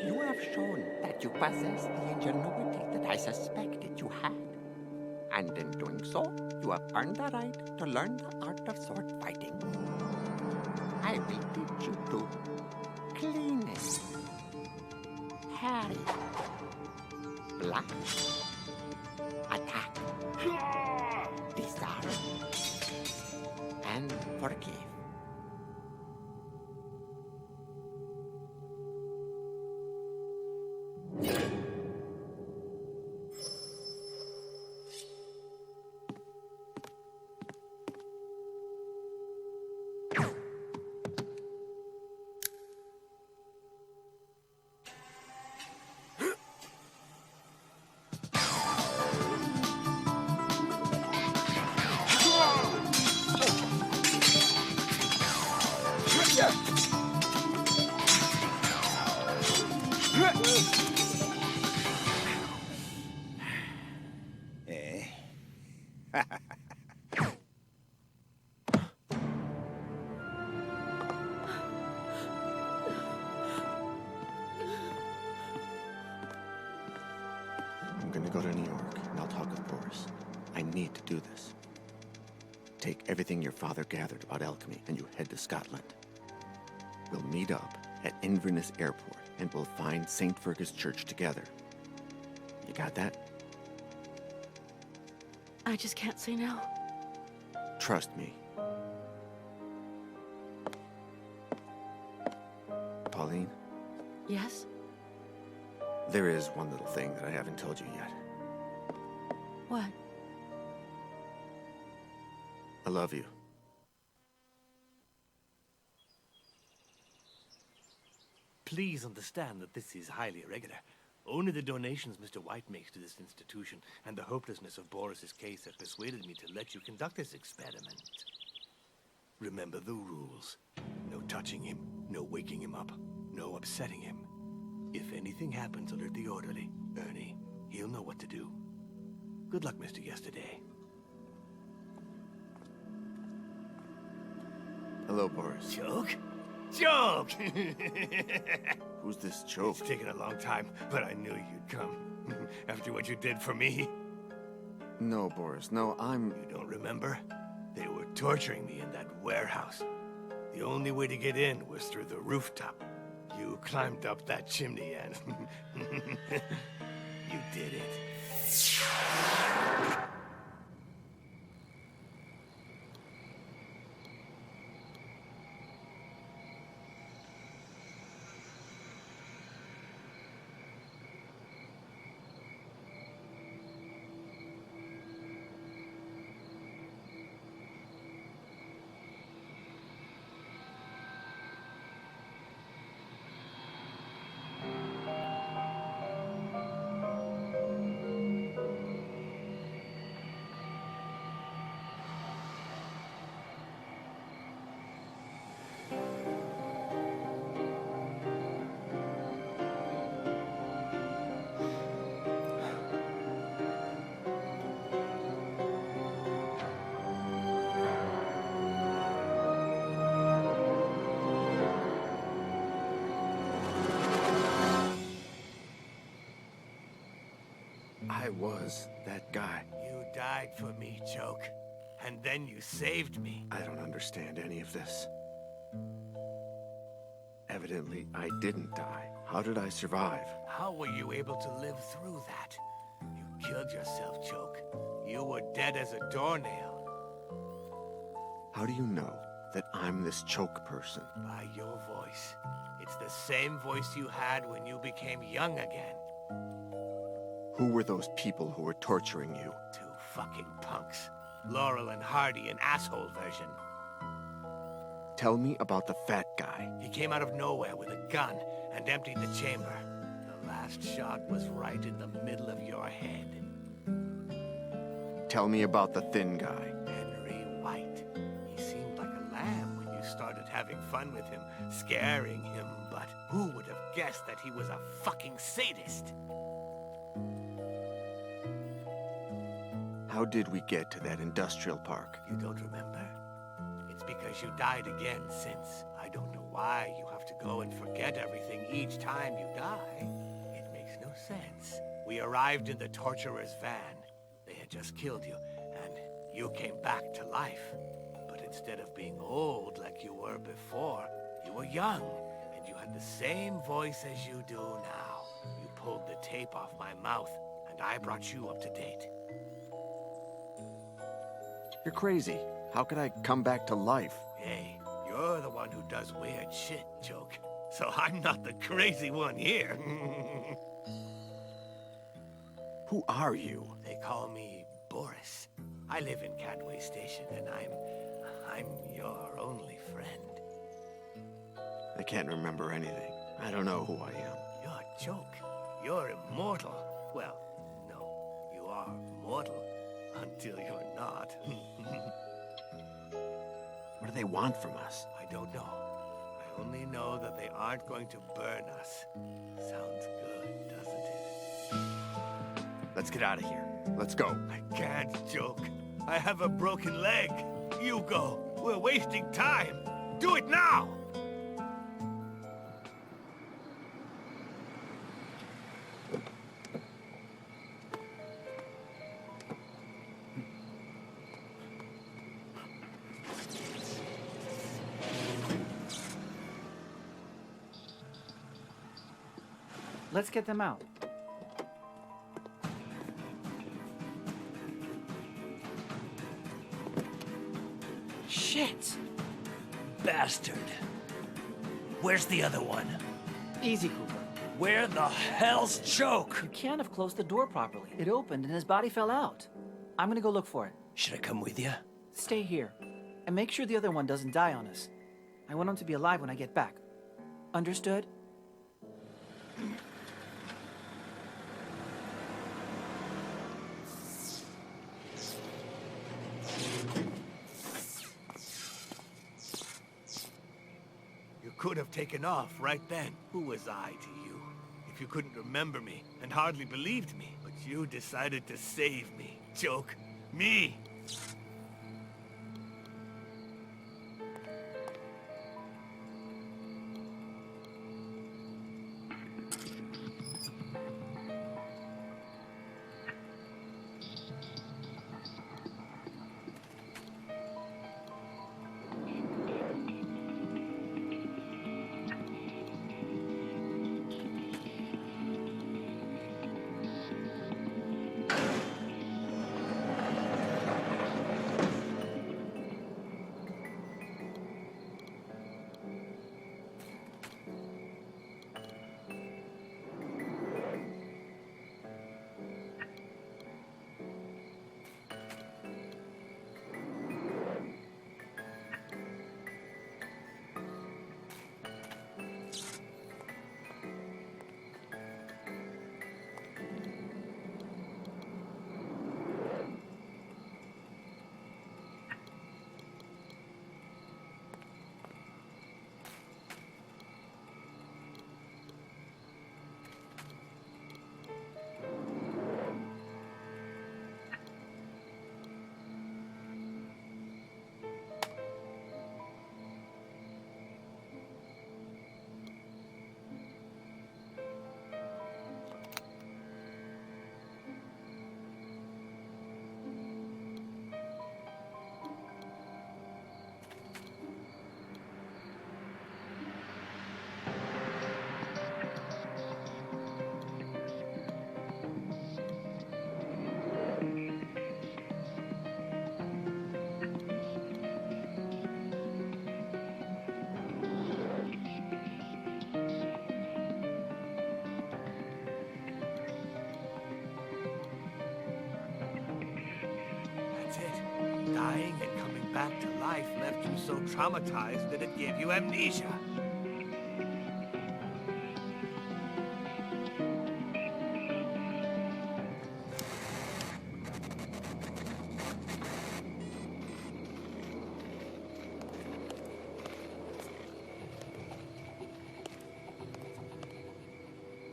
You have shown that you possess the ingenuity that I suspected you had. And in doing so, you have earned the right to learn the art of sword fighting. I will teach you to clean it, harry, block, attack, disarm, and forgive. gonna go to New York, and I'll talk with Boris. I need to do this. Take everything your father gathered about alchemy, and you head to Scotland. We'll meet up at Inverness Airport, and we'll find St. Fergus Church together. You got that? I just can't say no. Trust me. Pauline, Yes? there is one little thing that I haven't told you yet. What? I love you. Please understand that this is highly irregular. Only the donations Mr. White makes to this institution and the hopelessness of Boris's case have persuaded me to let you conduct this experiment. Remember the rules. No touching him, no waking him up, no upsetting him. If anything happens, alert the orderly, Ernie. He'll know what to do. Good luck, Mr. Yesterday. Hello, Boris. Joke? Joke! Who's this joke? It's taken a long time, but I knew you'd come. After what you did for me. No, Boris, no, You don't remember? They were torturing me in that warehouse. The only way to get in was through the rooftop. You climbed up that chimney and... you did it. I was that guy. You died for me, Choke. And then you saved me. I don't understand any of this. Evidently, I didn't die. How did I survive? How were you able to live through that? You killed yourself, Choke. You were dead as a doornail. How do you know that I'm this choke person? By your voice. It's the same voice you had when you became young again. Who were those people who were torturing you? Two fucking punks. Laurel and Hardy, an asshole version. Tell me about the fat guy. He came out of nowhere with a gun and emptied the chamber. The last shot was right in the middle of your head. Tell me about the thin guy. Henry White. He seemed like a lamb when you started having fun with him, scaring him, but who would have guessed that he was a fucking sadist? How did we get to that industrial park? You don't remember? It's because you died again since. I don't know why you have to go and forget everything each time you die. It makes no sense. We arrived in the torturer's van. They had just killed you, and you came back to life. But instead of being old like you were before, you were young, and you had the same voice as you do now. You pulled the tape off my mouth, and I brought you up to date. You're crazy. How could I come back to life? Hey, you're the one who does weird shit, Joke. So I'm not the crazy one here. Who are you? They call me Boris. I live in Cadway Station, and I'm your only friend. I can't remember anything. I don't know who I am. You're Joke. You're immortal. Well, no, you are mortal. Until you're not. What do they want from us? I don't know. I only know that they aren't going to burn us. Sounds good, doesn't it? Let's get out of here. Let's go. I can't, Joke. I have a broken leg. You go. We're wasting time. Do it now! Let's get them out. Shit! Bastard. Where's the other one? Easy, Cooper. Where the hell's Choke? You can't have closed the door properly. It opened and his body fell out. I'm gonna go look for it. Should I come with you? Stay here. And make sure the other one doesn't die on us. I want him to be alive when I get back. Understood? You could have taken off right then. Who was I to you? If you couldn't remember me and hardly believed me, but you decided to save me. Joke. Me! Dying and coming back to life left you so traumatized that it gave you amnesia.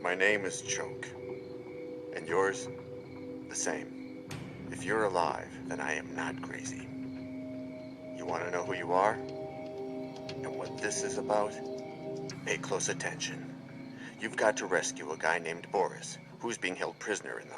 My name is Choke. And yours? The same. If you're alive, then I am not crazy. You want to know who you are? And what this is about? Pay close attention. You've got to rescue a guy named Boris, who's being held prisoner in the...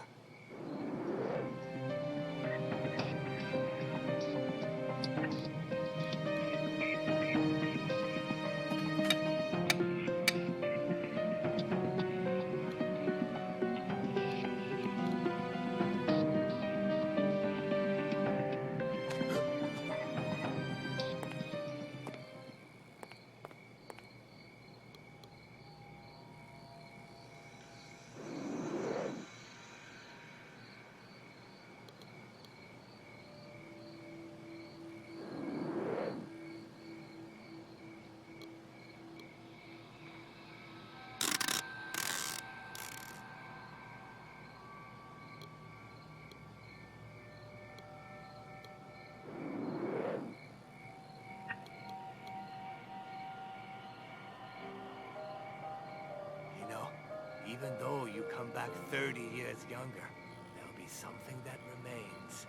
Even though you come back 30 years younger, there'll be something that remains.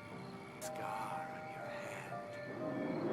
Scar on your hand.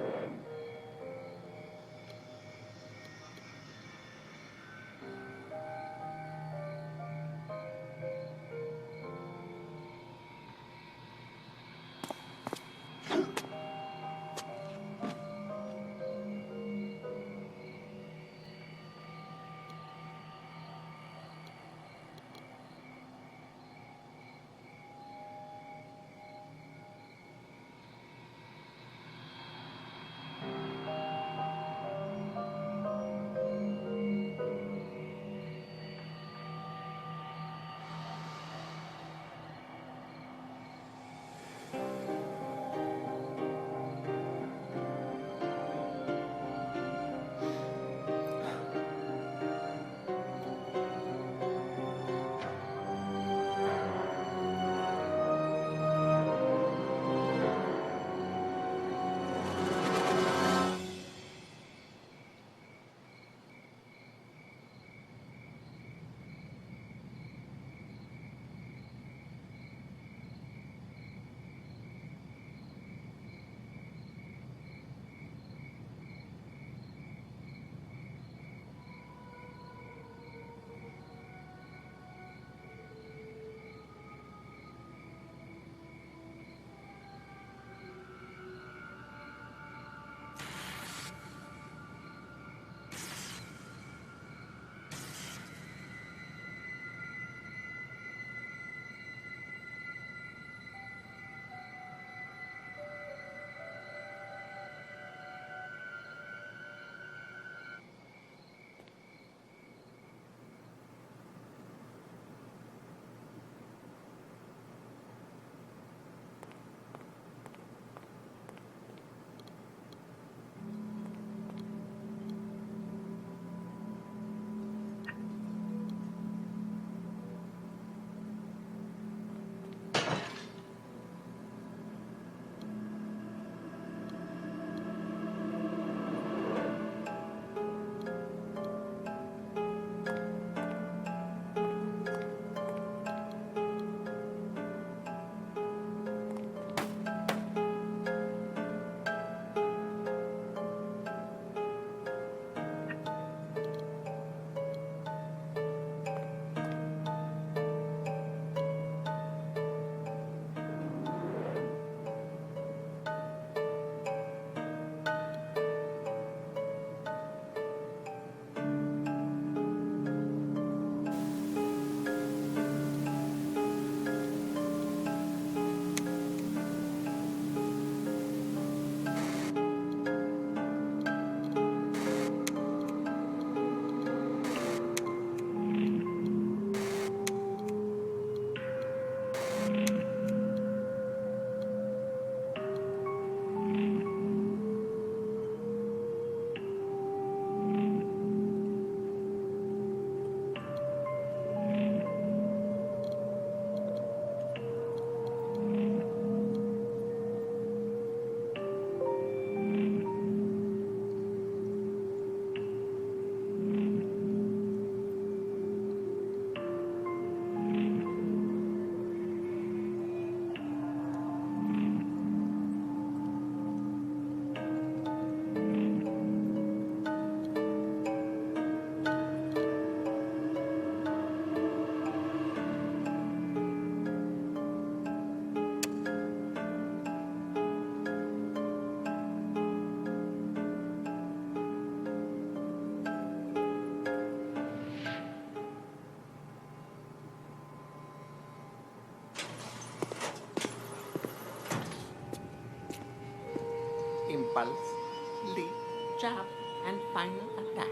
leap, jump, and final attack.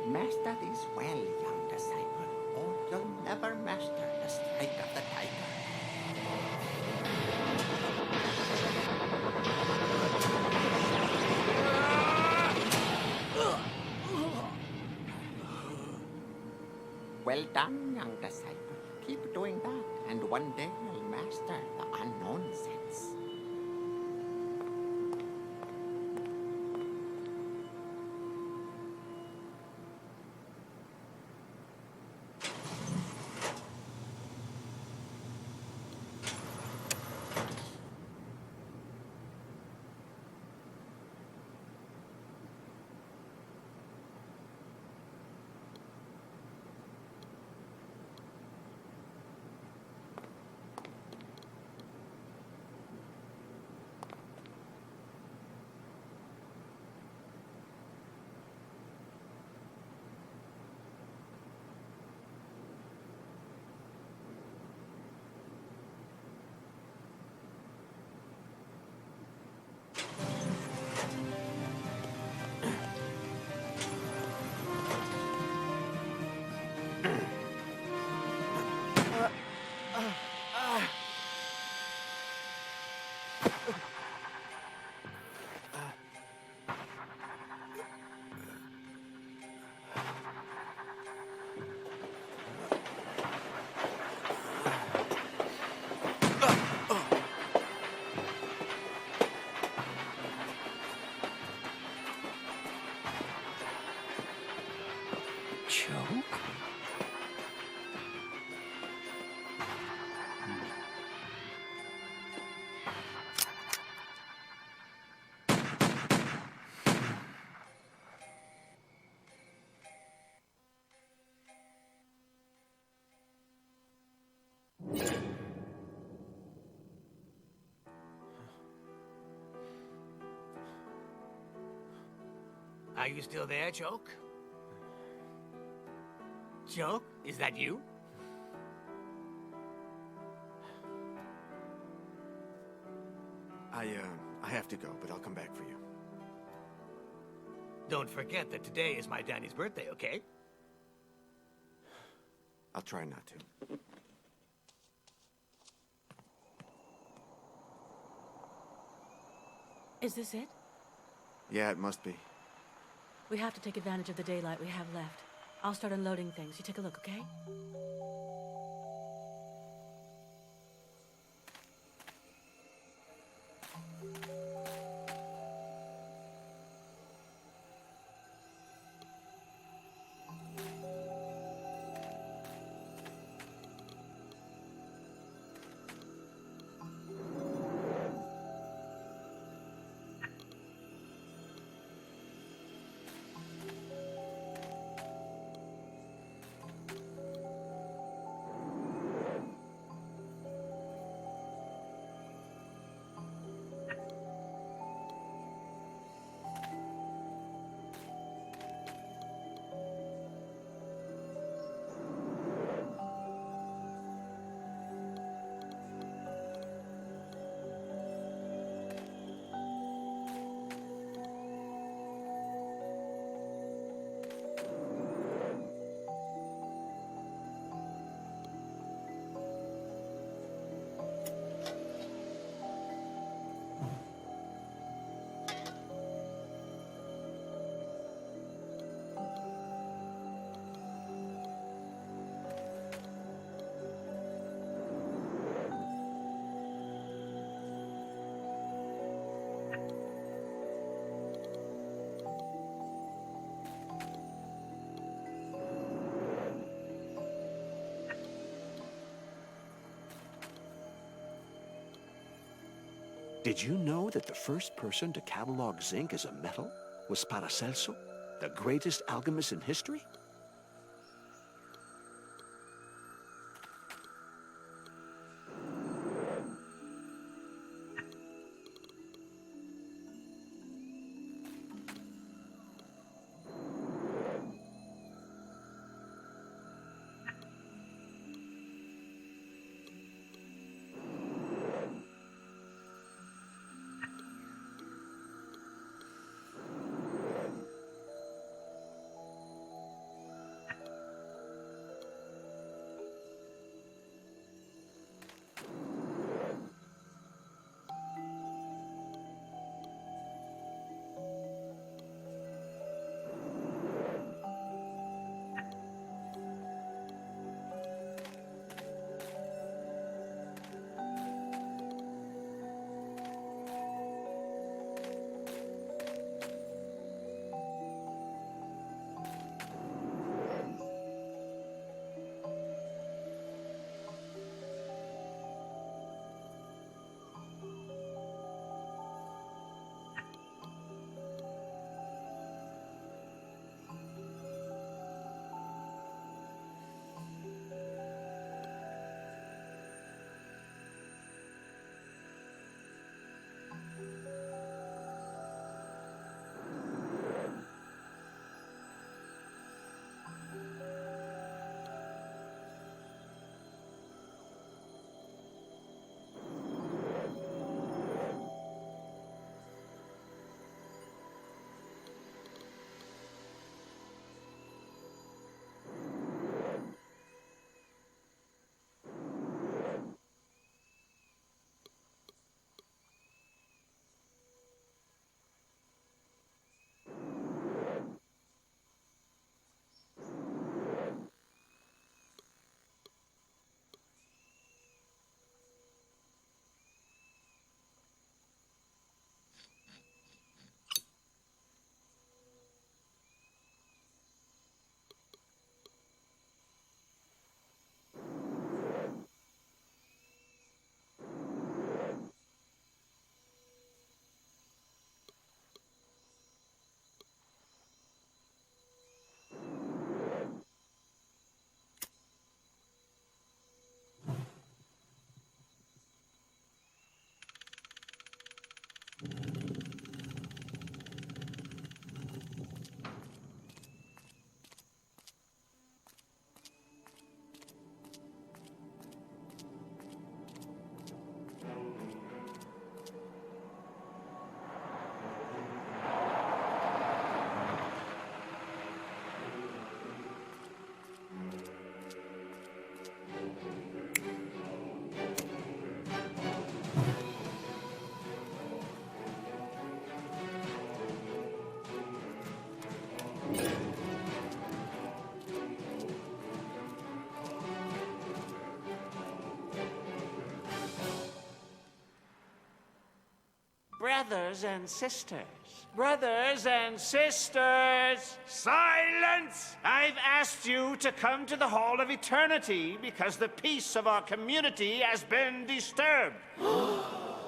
Master this well, young disciple, or you'll never master the strike of the tiger. Well done, young disciple. Keep doing that, and one day you'll master the unknown sense. Choke? Are you still there, Choke? Choke, is that you? I have to go, but I'll come back for you. Don't forget that today is my Danny's birthday, okay? I'll try not to. Is this it? Yeah, it must be. We have to take advantage of the daylight we have left. I'll start unloading things. You take a look, okay? Did you know that the first person to catalog zinc as a metal was Paracelso, the greatest alchemist in history? Brothers and sisters. Brothers and sisters! Silence! I've asked you to come to the Hall of Eternity because the peace of our community has been disturbed.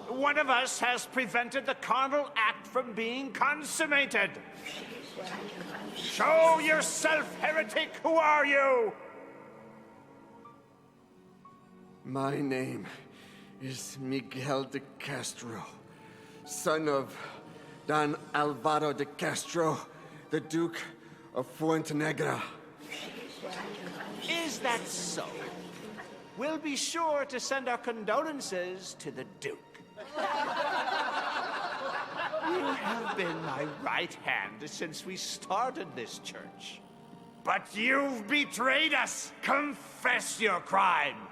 One of us has prevented the carnal act from being consummated. Show yourself, heretic! Who are you? My name is Miguel de Castro, son of Don Alvaro de Castro, the Duke of Fuentenegra. Is that so? We'll be sure to send our condolences to the Duke. You have been my right hand since we started this church. But you've betrayed us! Confess your crime!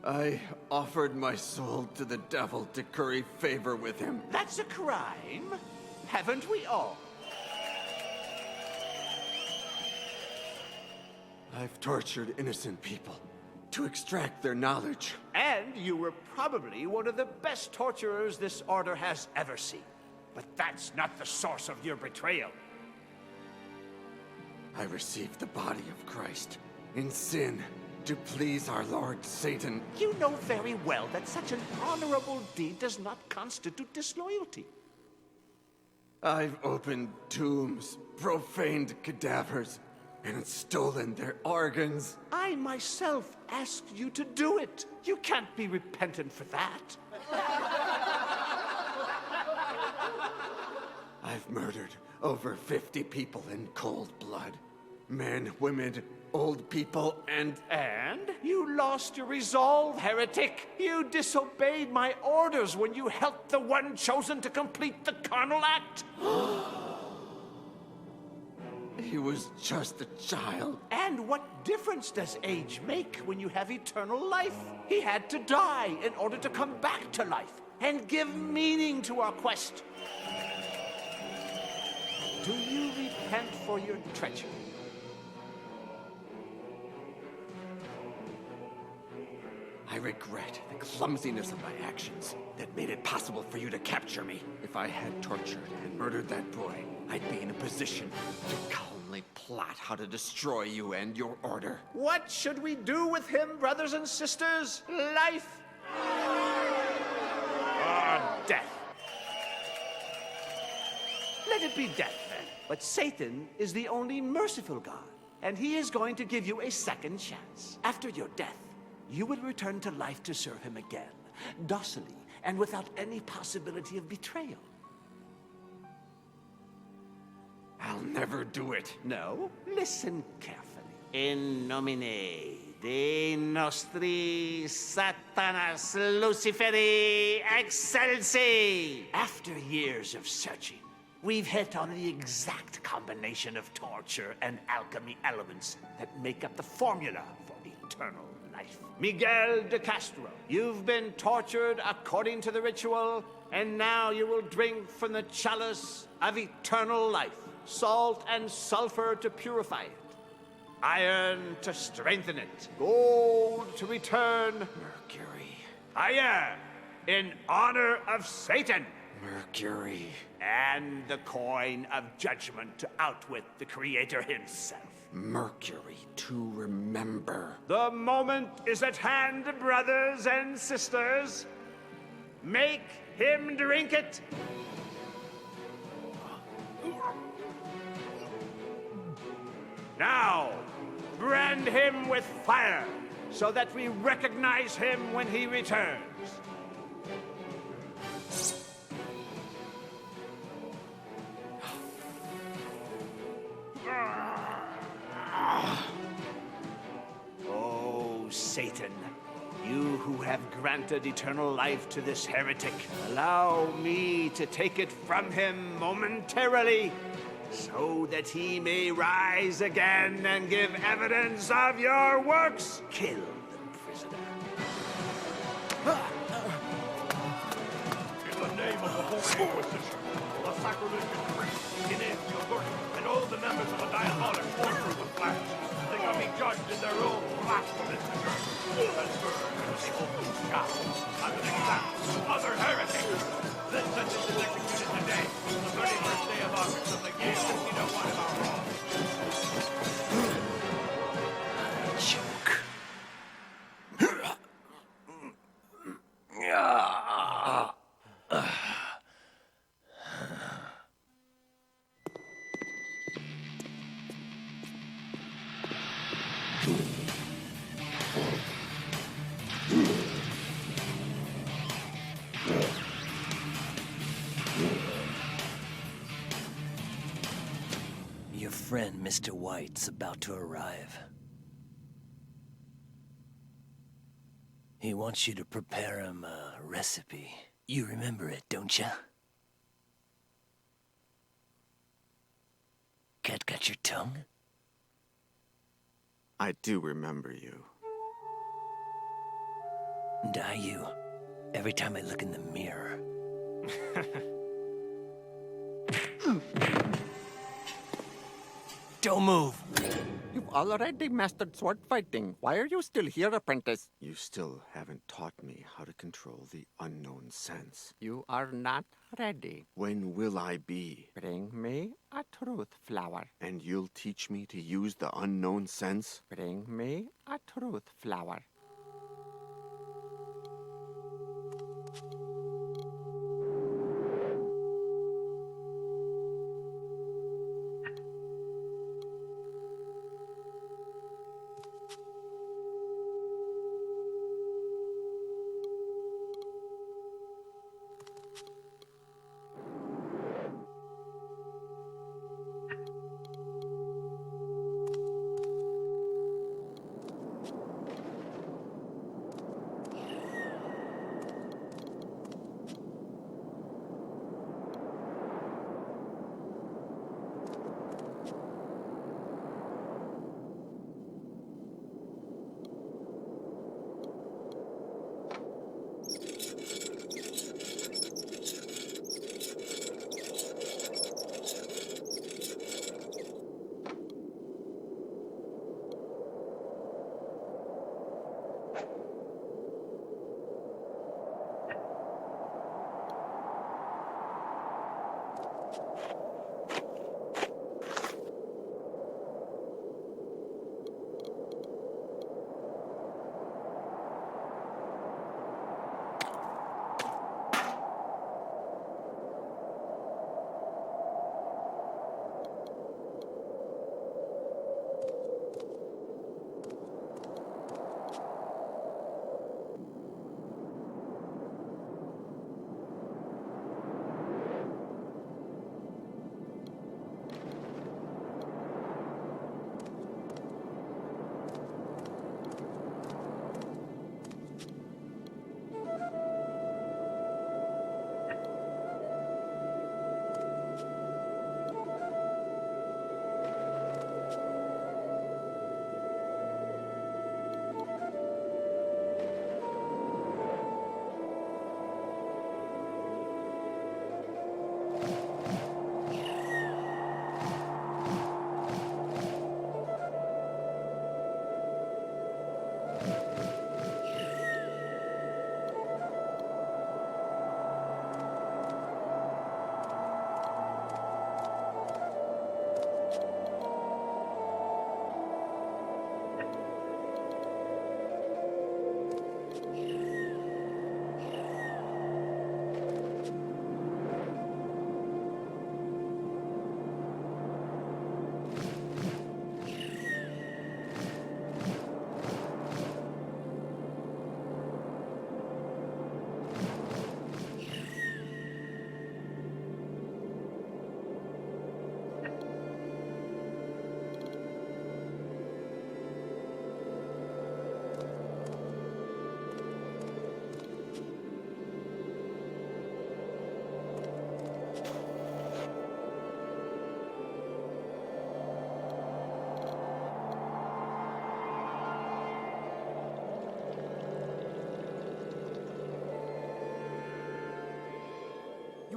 I offered my soul to the devil to curry favor with him. That's a crime, haven't we all? I've tortured innocent people to extract their knowledge. And you were probably one of the best torturers this order has ever seen. But that's not the source of your betrayal. I received the body of Christ in sin to please our Lord Satan. You know very well that such an honorable deed does not constitute disloyalty. I've opened tombs, profaned cadavers, and stolen their organs. I myself asked you to do it. You can't be repentant for that. I've murdered over 50 people in cold blood. Men, women, old people, and... And you lost your resolve, heretic. You disobeyed my orders when you helped the one chosen to complete the carnal act. He was just a child. And what difference does age make when you have eternal life? He had to die in order to come back to life and give meaning to our quest. Do you repent for your treachery? I regret the clumsiness of my actions that made it possible for you to capture me. If I had tortured and murdered that boy, I'd be in a position to calmly plot how to destroy you and your order. What should we do with him, brothers and sisters? Life or death? Let it be death, then. But Satan is the only merciful God, and he is going to give you a second chance. After your death, you will return to life to serve him again, docilely and without any possibility of betrayal. I'll never do it. No? Listen carefully. In nomine Dei nostri Satanas Luciferi excelsi. After years of searching, we've hit on the exact combination of torture and alchemy elements that make up the formula for eternal life. Miguel de Castro, you've been tortured according to the ritual, and now you will drink from the chalice of eternal life. Salt and sulfur to purify it. Iron to strengthen it. Gold to return Mercury. fire in honor of Satan. Mercury. And the coin of judgment to outwit the Creator himself. Mercury to remember. The moment is at hand, brothers and sisters. Make him drink it. Now, brand him with fire, so that we recognize him when he returns. Oh, Satan, you who have granted eternal life to this heretic, allow me to take it from him momentarily, so that he may rise again and give evidence of your works. Kill the prisoner. In the name of the Holy Inquisition, the sacrament decree, in it your work, and all the members of the diabolic order of the flash, they shall be judged in their own blasphemous church. Other heretics! This sentence is executed today, the 31st day of August of the year 1501 of our law. Joke. Your friend, Mr. White's about to arrive. He wants you to prepare him a recipe. You remember it, don't you? Cat got your tongue? I do remember you. And I you. Every time I look in the mirror. Don't move! You've already mastered sword fighting. Why are you still here, apprentice? You still haven't taught me how to control the unknown sense. You are not ready. When will I be? Bring me a truth flower. And you'll teach me to use the unknown sense? Bring me a truth flower.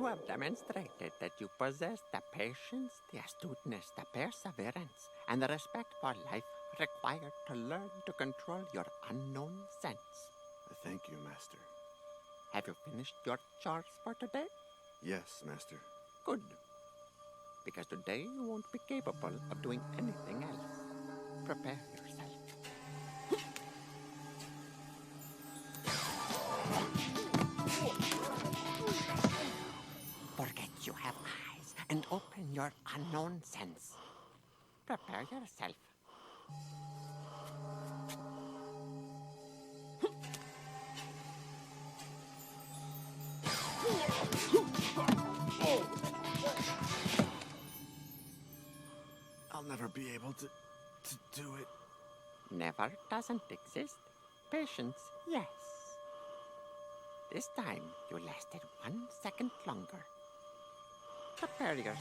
You have demonstrated that you possess the patience, the astuteness, the perseverance, and the respect for life required to learn to control your unknown sense. Thank you, Master. Have you finished your chores for today? Yes, Master. Good. Because today you won't be capable of doing anything else. Prepare yourself. Forget you have eyes and open your unknown sense. Prepare yourself. I'll never be able to do it. Never doesn't exist. Patience, yes. This time, you lasted 1 second longer. Prepare yourself.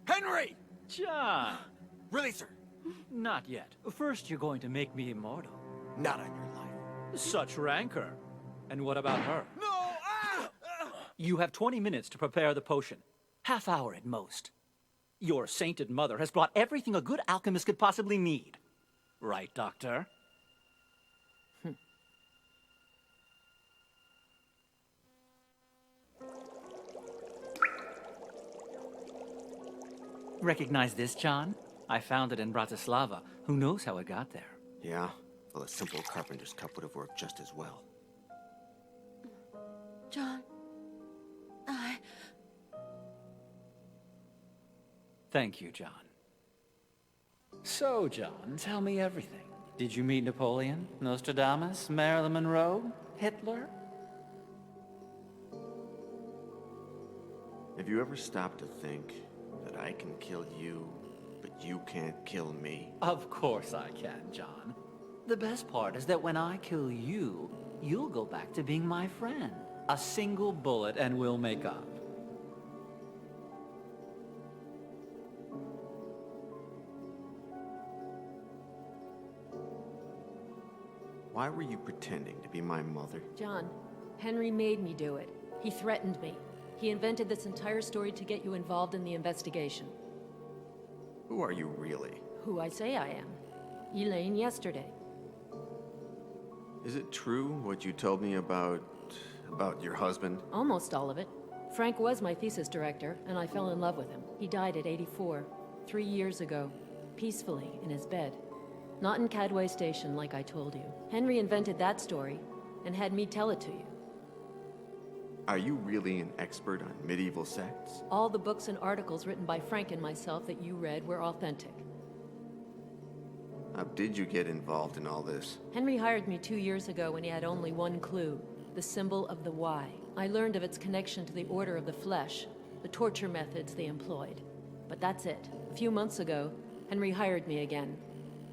Henry! John! Release her! Not yet. First, you're going to make me immortal. Not on your life. Such rancor. And what about her? No! Ah! You have 20 minutes to prepare the potion. Half hour at most. Your sainted mother has brought everything a good alchemist could possibly need. Right, Doctor? Recognize this, John? I found it in Bratislava. Who knows how it got there? Yeah? Well, a simple carpenter's cup would have worked just as well. John, Thank you, John. So, John, tell me everything. Did you meet Napoleon, Nostradamus, Marilyn Monroe, Hitler? Have you ever stopped to think that I can kill you, but you can't kill me? Of course I can, John. The best part is that when I kill you, you'll go back to being my friend. A single bullet and we'll make up. Why were you pretending to be my mother? John, Henry made me do it. He threatened me. He invented this entire story to get you involved in the investigation. Who are you really? Who I say I am. Elaine yesterday. Is it true what you told me about your husband? Almost all of it. Frank was my thesis director, and I fell in love with him. He died at 84, 3 years ago, peacefully in his bed. Not in Cadway Station, like I told you. Henry invented that story, and had me tell it to you. Are you really an expert on medieval sects? All the books and articles written by Frank and myself that you read were authentic. How did you get involved in all this? Henry hired me 2 years ago when he had only one clue, the symbol of the Y. I learned of its connection to the Order of the Flesh, the torture methods they employed. But that's it. A few months ago, Henry hired me again.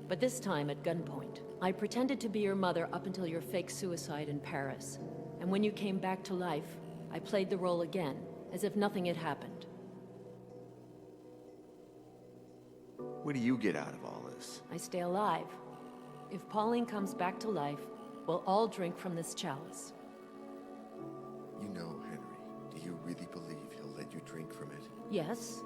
But this time at gunpoint. I pretended to be your mother up until your fake suicide in Paris. And when you came back to life, I played the role again, as if nothing had happened. What do you get out of all this? I stay alive. If Pauline comes back to life, we'll all drink from this chalice. You know, Henry, do you really believe he'll let you drink from it? Yes?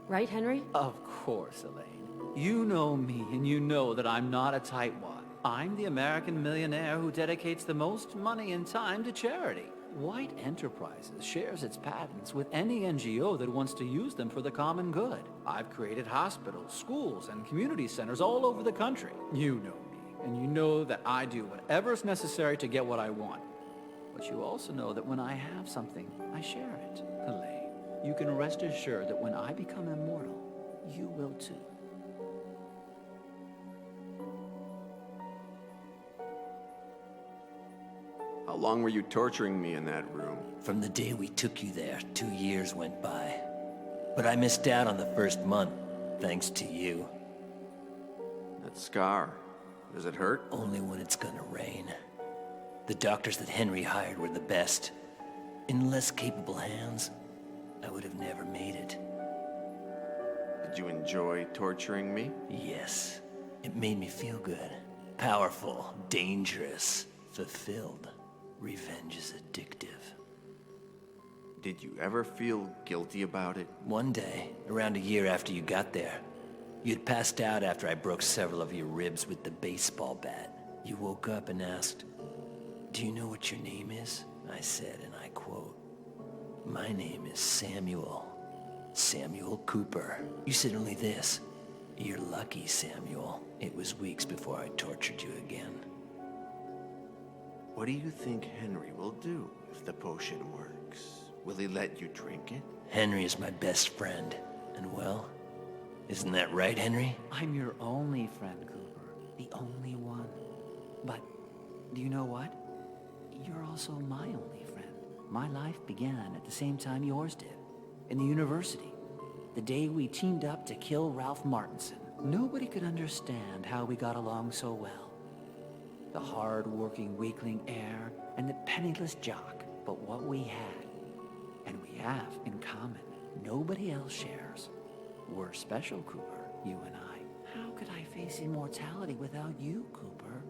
Right, Henry? Of course, Elaine. You know me, and you know that I'm not a tightwad. I'm the American millionaire who dedicates the most money and time to charity. White Enterprises shares its patents with any NGO that wants to use them for the common good. I've created hospitals, schools, and community centers all over the country. You know me, and you know that I do whatever's necessary to get what I want. But you also know that when I have something, I share it. Elaine, you can rest assured that when I become immortal, you will too. How long were you torturing me in that room? From the day we took you there, 2 years went by. But I missed out on the first month, thanks to you. That scar, does it hurt? Only when it's gonna rain. The doctors that Henry hired were the best. In less capable hands, I would have never made it. Did you enjoy torturing me? Yes. It made me feel good. Powerful, dangerous, fulfilled. Revenge is addictive. Did you ever feel guilty about it? One day, around a year after you got there, you'd passed out after I broke several of your ribs with the baseball bat. You woke up and asked, "Do you know what your name is?" I said, and I quote, "My name is Samuel. Samuel Cooper." You said only this, "You're lucky, Samuel. It was weeks before I tortured you again." What do you think Henry will do if the potion works? Will he let you drink it? Henry is my best friend. And well, isn't that right, Henry? I'm your only friend, Cooper. The only one. But do you know what? You're also my only friend. My life began at the same time yours did. In the university. The day we teamed up to kill Ralph Martinson. Nobody could understand how we got along so well. The hard-working weakling heir and the penniless jock. But what we had, and we have in common, nobody else shares. We're special, Cooper, you and I. How could I face immortality without you, Cooper?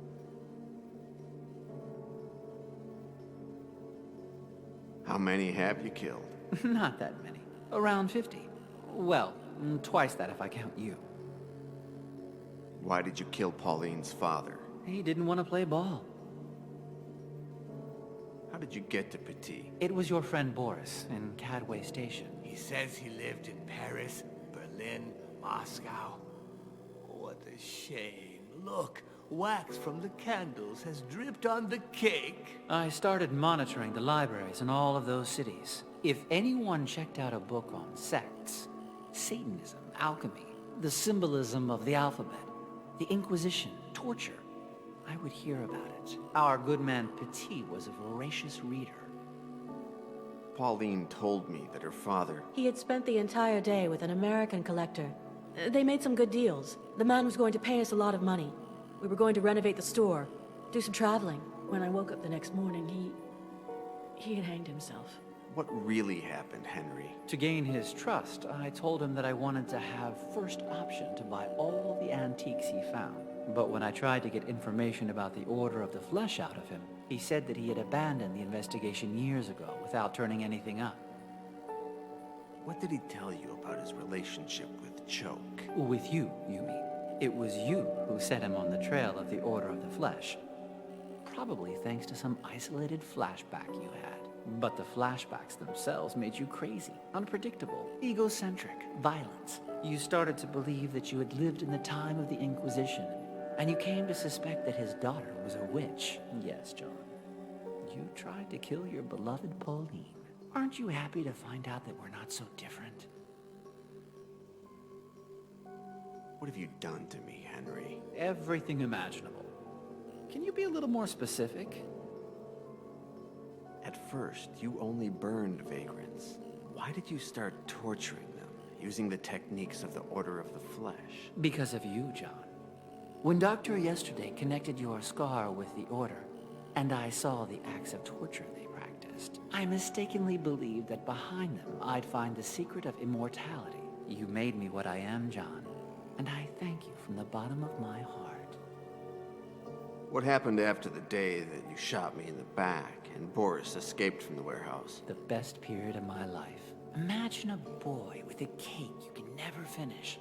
How many have you killed? Not that many. Around 50. Well, twice that if I count you. Why did you kill Pauline's father? He didn't want to play ball. How did you get to Petit? It was your friend Boris in Cadway Station. He says he lived in Paris, Berlin, Moscow. What a shame. Look, wax from the candles has dripped on the cake. I started monitoring the libraries in all of those cities. If anyone checked out a book on sects, Satanism, alchemy, the symbolism of the alphabet, the Inquisition, torture, I would hear about it. Our good man Petit was a voracious reader. Pauline told me that her father... He had spent the entire day with an American collector. They made some good deals. The man was going to pay us a lot of money. We were going to renovate the store, do some traveling. When I woke up the next morning, he had hanged himself. What really happened, Henry? To gain his trust, I told him that I wanted to have first option to buy all the antiques he found. But when I tried to get information about the Order of the Flesh out of him, he said that he had abandoned the investigation years ago without turning anything up. What did he tell you about his relationship with Choke? With you, you mean? It was you who set him on the trail of the Order of the Flesh. Probably thanks to some isolated flashback you had. But the flashbacks themselves made you crazy, unpredictable, egocentric, violent. You started to believe that you had lived in the time of the Inquisition, and you came to suspect that his daughter was a witch. Yes, John. You tried to kill your beloved Pauline. Aren't you happy to find out that we're not so different? What have you done to me, Henry? Everything imaginable. Can you be a little more specific? At first, you only burned vagrants. Why did you start torturing them, using the techniques of the Order of the Flesh? Because of you, John. When Doctor yesterday connected your scar with the Order, and I saw the acts of torture they practiced, I mistakenly believed that behind them I'd find the secret of immortality. You made me what I am, John, and I thank you from the bottom of my heart. What happened after the day that you shot me in the back and Boris escaped from the warehouse? The best period of my life. Imagine a boy with a cake you can never finish.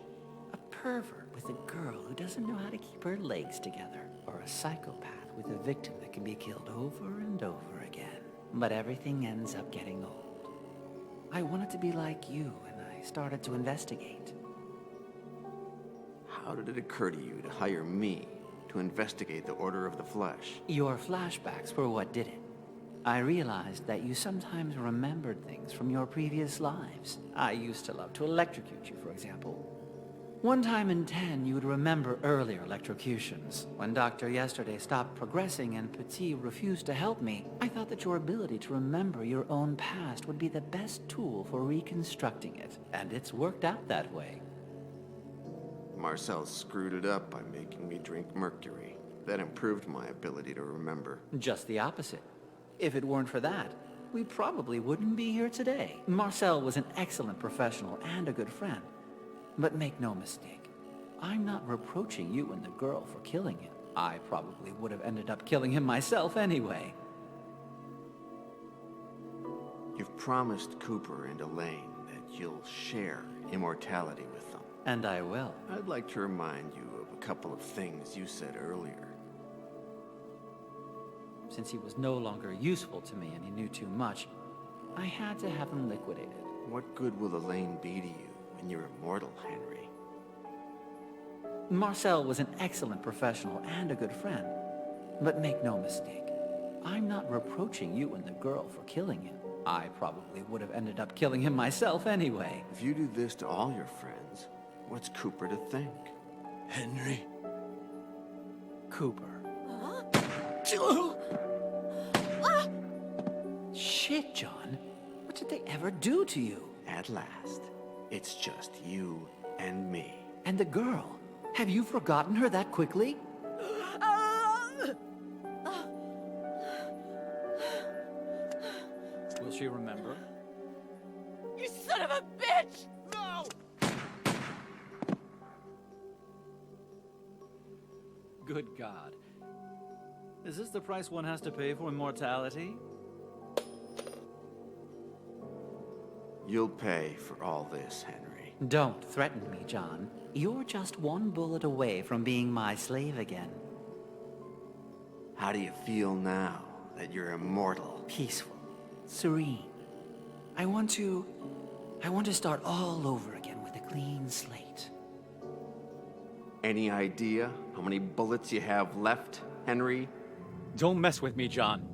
A pervert with a girl who doesn't know how to keep her legs together. Or a psychopath with a victim that can be killed over and over again. But everything ends up getting old. I wanted to be like you, and I started to investigate. How did it occur to you to hire me to investigate the Order of the Flesh? Your flashbacks were what did it. I realized that you sometimes remembered things from your previous lives. I used to love to electrocute you, for example. One time in 10, you would remember earlier electrocutions. When Doctor yesterday stopped progressing and Petit refused to help me, I thought that your ability to remember your own past would be the best tool for reconstructing it. And it's worked out that way. Marcel screwed it up by making me drink mercury. That improved my ability to remember. Just the opposite. If it weren't for that, we probably wouldn't be here today. Marcel was an excellent professional and a good friend. But make no mistake, I'm not reproaching you and the girl for killing him. I probably would have ended up killing him myself anyway. You've promised Cooper and Elaine that you'll share immortality with them. And I will. I'd like to remind you of a couple of things you said earlier. Since he was no longer useful to me and he knew too much, I had to have him liquidated. What good will Elaine be to you when you're immortal, Henry? Marcel was an excellent professional and a good friend. But make no mistake, I'm not reproaching you and the girl for killing him. I probably would have ended up killing him myself anyway. If you do this to all your friends, what's Cooper to think? Henry? Cooper. Shit, John. What did they ever do to you? At last, it's just you and me. And the girl? Have you forgotten her that quickly? Will she remember? You son of a bitch! No! Good God. Is this the price one has to pay for immortality? You'll pay for all this, Henry. Don't threaten me, John. You're just one bullet away from being my slave again. How do you feel now that you're immortal? Peaceful. Serene. I want to start all over again with a clean slate. Any idea how many bullets you have left, Henry? Don't mess with me, John.